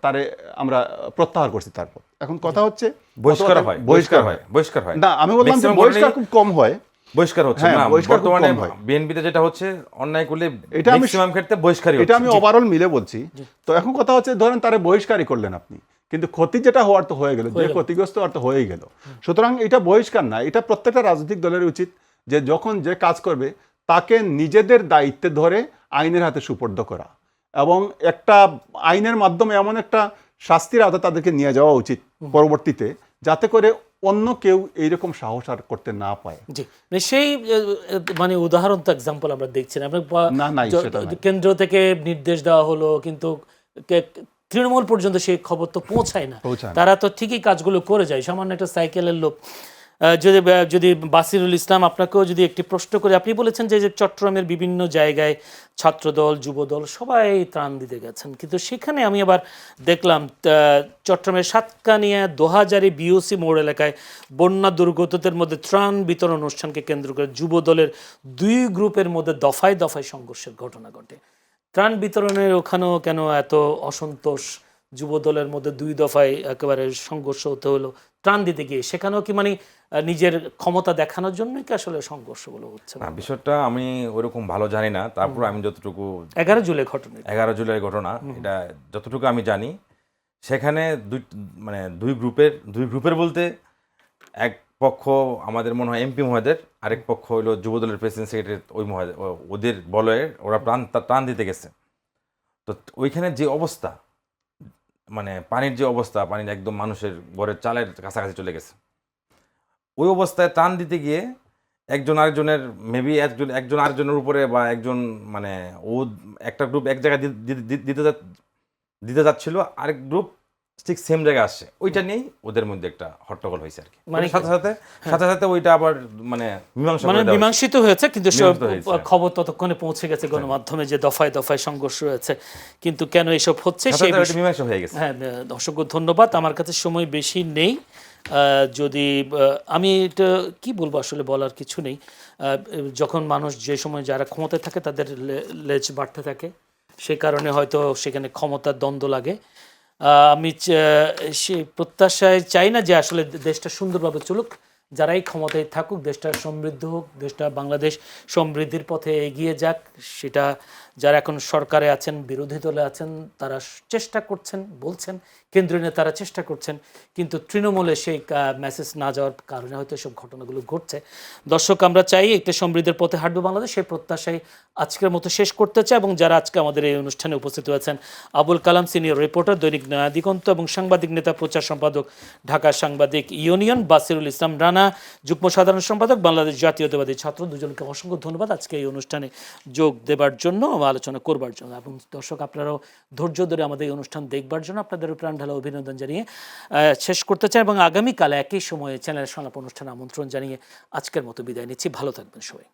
তারে আমরা প্রত্যাহার করছি তার পদ। এখন কথা হচ্ছে বহিষ্কার হয় না, আমি বললাম যে বহিষ্কার খুব কম হয়, বহিষ্কার হচ্ছে না বর্তমানে বিএনপিতে যেটা হচ্ছে, অন্যায় করলে এটা ম্যাক্সিমাম ক্ষেত্রে বহিষ্কারই হচ্ছে। এটা আমি ওভারঅল মিলে বলছি। তো এখন কথা হচ্ছে, ধরেন তারে বহিষ্কারই করলেন আপনি, কিন্তু ক্ষতি যেটা হওয়ার তো হয়ে গেল, যে ক্ষতিগ্রস্ত হওয়ার তো হয়েই গেল। সুতরাং এটা বহিষ্কার না, এটা প্রত্যেকটা রাজনৈতিক দলের উচিত যে যখন যে কাজ করবে তাকে নিজেদের দায়িত্বে ধরে আইনের হাতে সুপর্দ করা, এবং একটা আইনের মাধ্যমে এমন একটা শাস্তির আওতা তাদেরকে নিয়ে যাওয়া উচিত পরবর্তীতে, যাতে করে অন্য কেউ এইরকম সাহস আর করতে না পায়। জি, মানে সেই মানে উদাহরণ তো এক্সাম্পল আমরা দেখছি না। না, নাই, সেটা নাই। কেন্দ্র থেকে নির্দেশ দেওয়া হলো, কিন্তু তৃণমূল পর্যন্ত সেই খবর তো পৌঁছায় না। পৌঁছায় না। তারা তো ঠিকই কাজগুলো করে যায়, সামান্য একটা সাইকেলের লোক। যদি বাসিরুল ইসলাম, আপনাকেও যদি একটি প্রশ্ন করে, আপনি বলেছেন যে চট্টগ্রামের বিভিন্ন জায়গায় ছাত্রদল, যুবদল সবাই ত্রাণ দিতে গেছেন, কিন্তু সেখানে আমি আবার দেখলাম চট্টগ্রামের সাতকানিয়া দোহাজারি বিওসি মোড় এলাকায় বন্যা দুর্গতদের মধ্যে ত্রাণ বিতরণ অনুষ্ঠানকে কেন্দ্র করে যুবদলের 2 গ্রুপের মধ্যে দফায় দফায় সংঘর্ষের ঘটনা ঘটে। ত্রাণ বিতরণের ওখানেও কেন এত অসন্তোষ? যুবদলের মধ্যে 2 দফায় একেবারে সংঘর্ষ হতে হলো ত্রাণ দিতে গিয়ে। সেখানেও কি মানে নিজের ক্ষমতা দেখানোর জন্য কি আসলে সংঘর্ষগুলো হচ্ছে? না, বিষয়টা আমি ওইরকম ভালো জানি না, তারপর আমি যতটুকু 11 জুলাই ঘটনা, 11 জুলাই ঘটনা, এটা যতটুকু আমি জানি, সেখানে দুই গ্রুপের বলতে এক পক্ষ আমাদের মনে হয় এমপি মহোদয়ের, আরেক পক্ষ হলো যুবদলের প্রেসিডেন্ট সেক্রেটারি, ওই মহোদয় ওদের বলয়ে ওরা ত্রাণ দিতে গেছে। তো ওইখানে যে অবস্থা, মানে পানির যে অবস্থা, পানির একদম মানুষের ঘরের চালের কাছাকাছি চলে গেছে। ওই অবস্থায় ত্রাণ দিতে গিয়ে একজন আরেকজনের মেবি একজন আরেকজনের উপরে, বা একজন মানে ও একটা গ্রুপ এক জায়গায় দিতে যাচ্ছিল, আরেক গ্রুপ ঠিক সেম জায়গায় আসছে, ওইটা নিয়েই ওদের মধ্যে একটা হট্টগোল হয়েছে আর কি। মানে সাথে সাথে ওইটা আবার মানে মীমাংসিত হয়েছে, কিন্তু মীমাংসিত হয়েছে। খবর ততক্ষণে পৌঁছে গেছে গণমাধ্যমে যে দফায় দফায় সংঘর্ষ হয়েছে, কিন্তু কেন এসব হচ্ছে সেই মীমাংসা হয়ে গেছে। হ্যাঁ, অসংখ্য ধন্যবাদ। আমার কাছে সময় বেশি নেই, যদি আমি এটা কি বলবো, আসলে বলার কিছু নেই। যখন মানুষ যে সময় যারা ক্ষমতায় থাকে তাদের লেজ বাড়তে থাকে, সে কারণে হয়তো সেখানে ক্ষমতার দ্বন্দ্ব লাগে। আমি সেই প্রত্যাশায় চাই না যে আসলে দেশটা সুন্দরভাবে চলুক, যারাই ক্ষমতায় থাকুক, দেশটা সমৃদ্ধ হোক, দেশটা বাংলাদেশ সমৃদ্ধির পথে এগিয়ে যাক। সেটা যারা এখন সরকারে আছেন, বিরোধী দলে আছেন, তারা চেষ্টা করছেন, বলছেন, কেন্দ্রীয় নেতারা চেষ্টা করছেন, কিন্তু তৃণমূলে সেই মেসেজ না যাওয়ার কারণে হয়তো এসব ঘটনাগুলো ঘটছে। দর্শক, আমরা চাই একটা সমৃদ্ধির পথে হাঁটবে বাংলাদেশ, সেই প্রত্যাশায় আজকের মতো শেষ করতে চাই। এবং যারা আজকে আমাদের এই অনুষ্ঠানে উপস্থিত হয়েছেন, আবুল কালাম, সিনিয়র রিপোর্টার, দৈনিক নয়া দিগন্ত, এবং সাংবাদিক নেতা, প্রচার সম্পাদক, ঢাকা সাংবাদিক ইউনিয়ন, বাসিরুল ইসলাম রানা, যুগ্ম সাধারণ সম্পাদক, বাংলাদেশ জাতীয়তাবাদী ছাত্র, দুজনকে অসংখ্য ধন্যবাদ আজকে এই অনুষ্ঠানে যোগ দেবার জন্য, আলোচনা করবার জন্য। এবং দর্শক, আপনারাও ধৈর্য ধরে আমাদের এই অনুষ্ঠান দেখবার জন্য আপনাদের প্রাণ ঢালা অভিনন্দন জানিয়ে শেষ করতে চাই, এবং আগামীকাল একই সময়ে চ্যানেল সংলাপ অনুষ্ঠানে আমন্ত্রণ জানিয়ে আজকের মতো বিদায় নিচ্ছি। ভালো থাকবেন সবাই।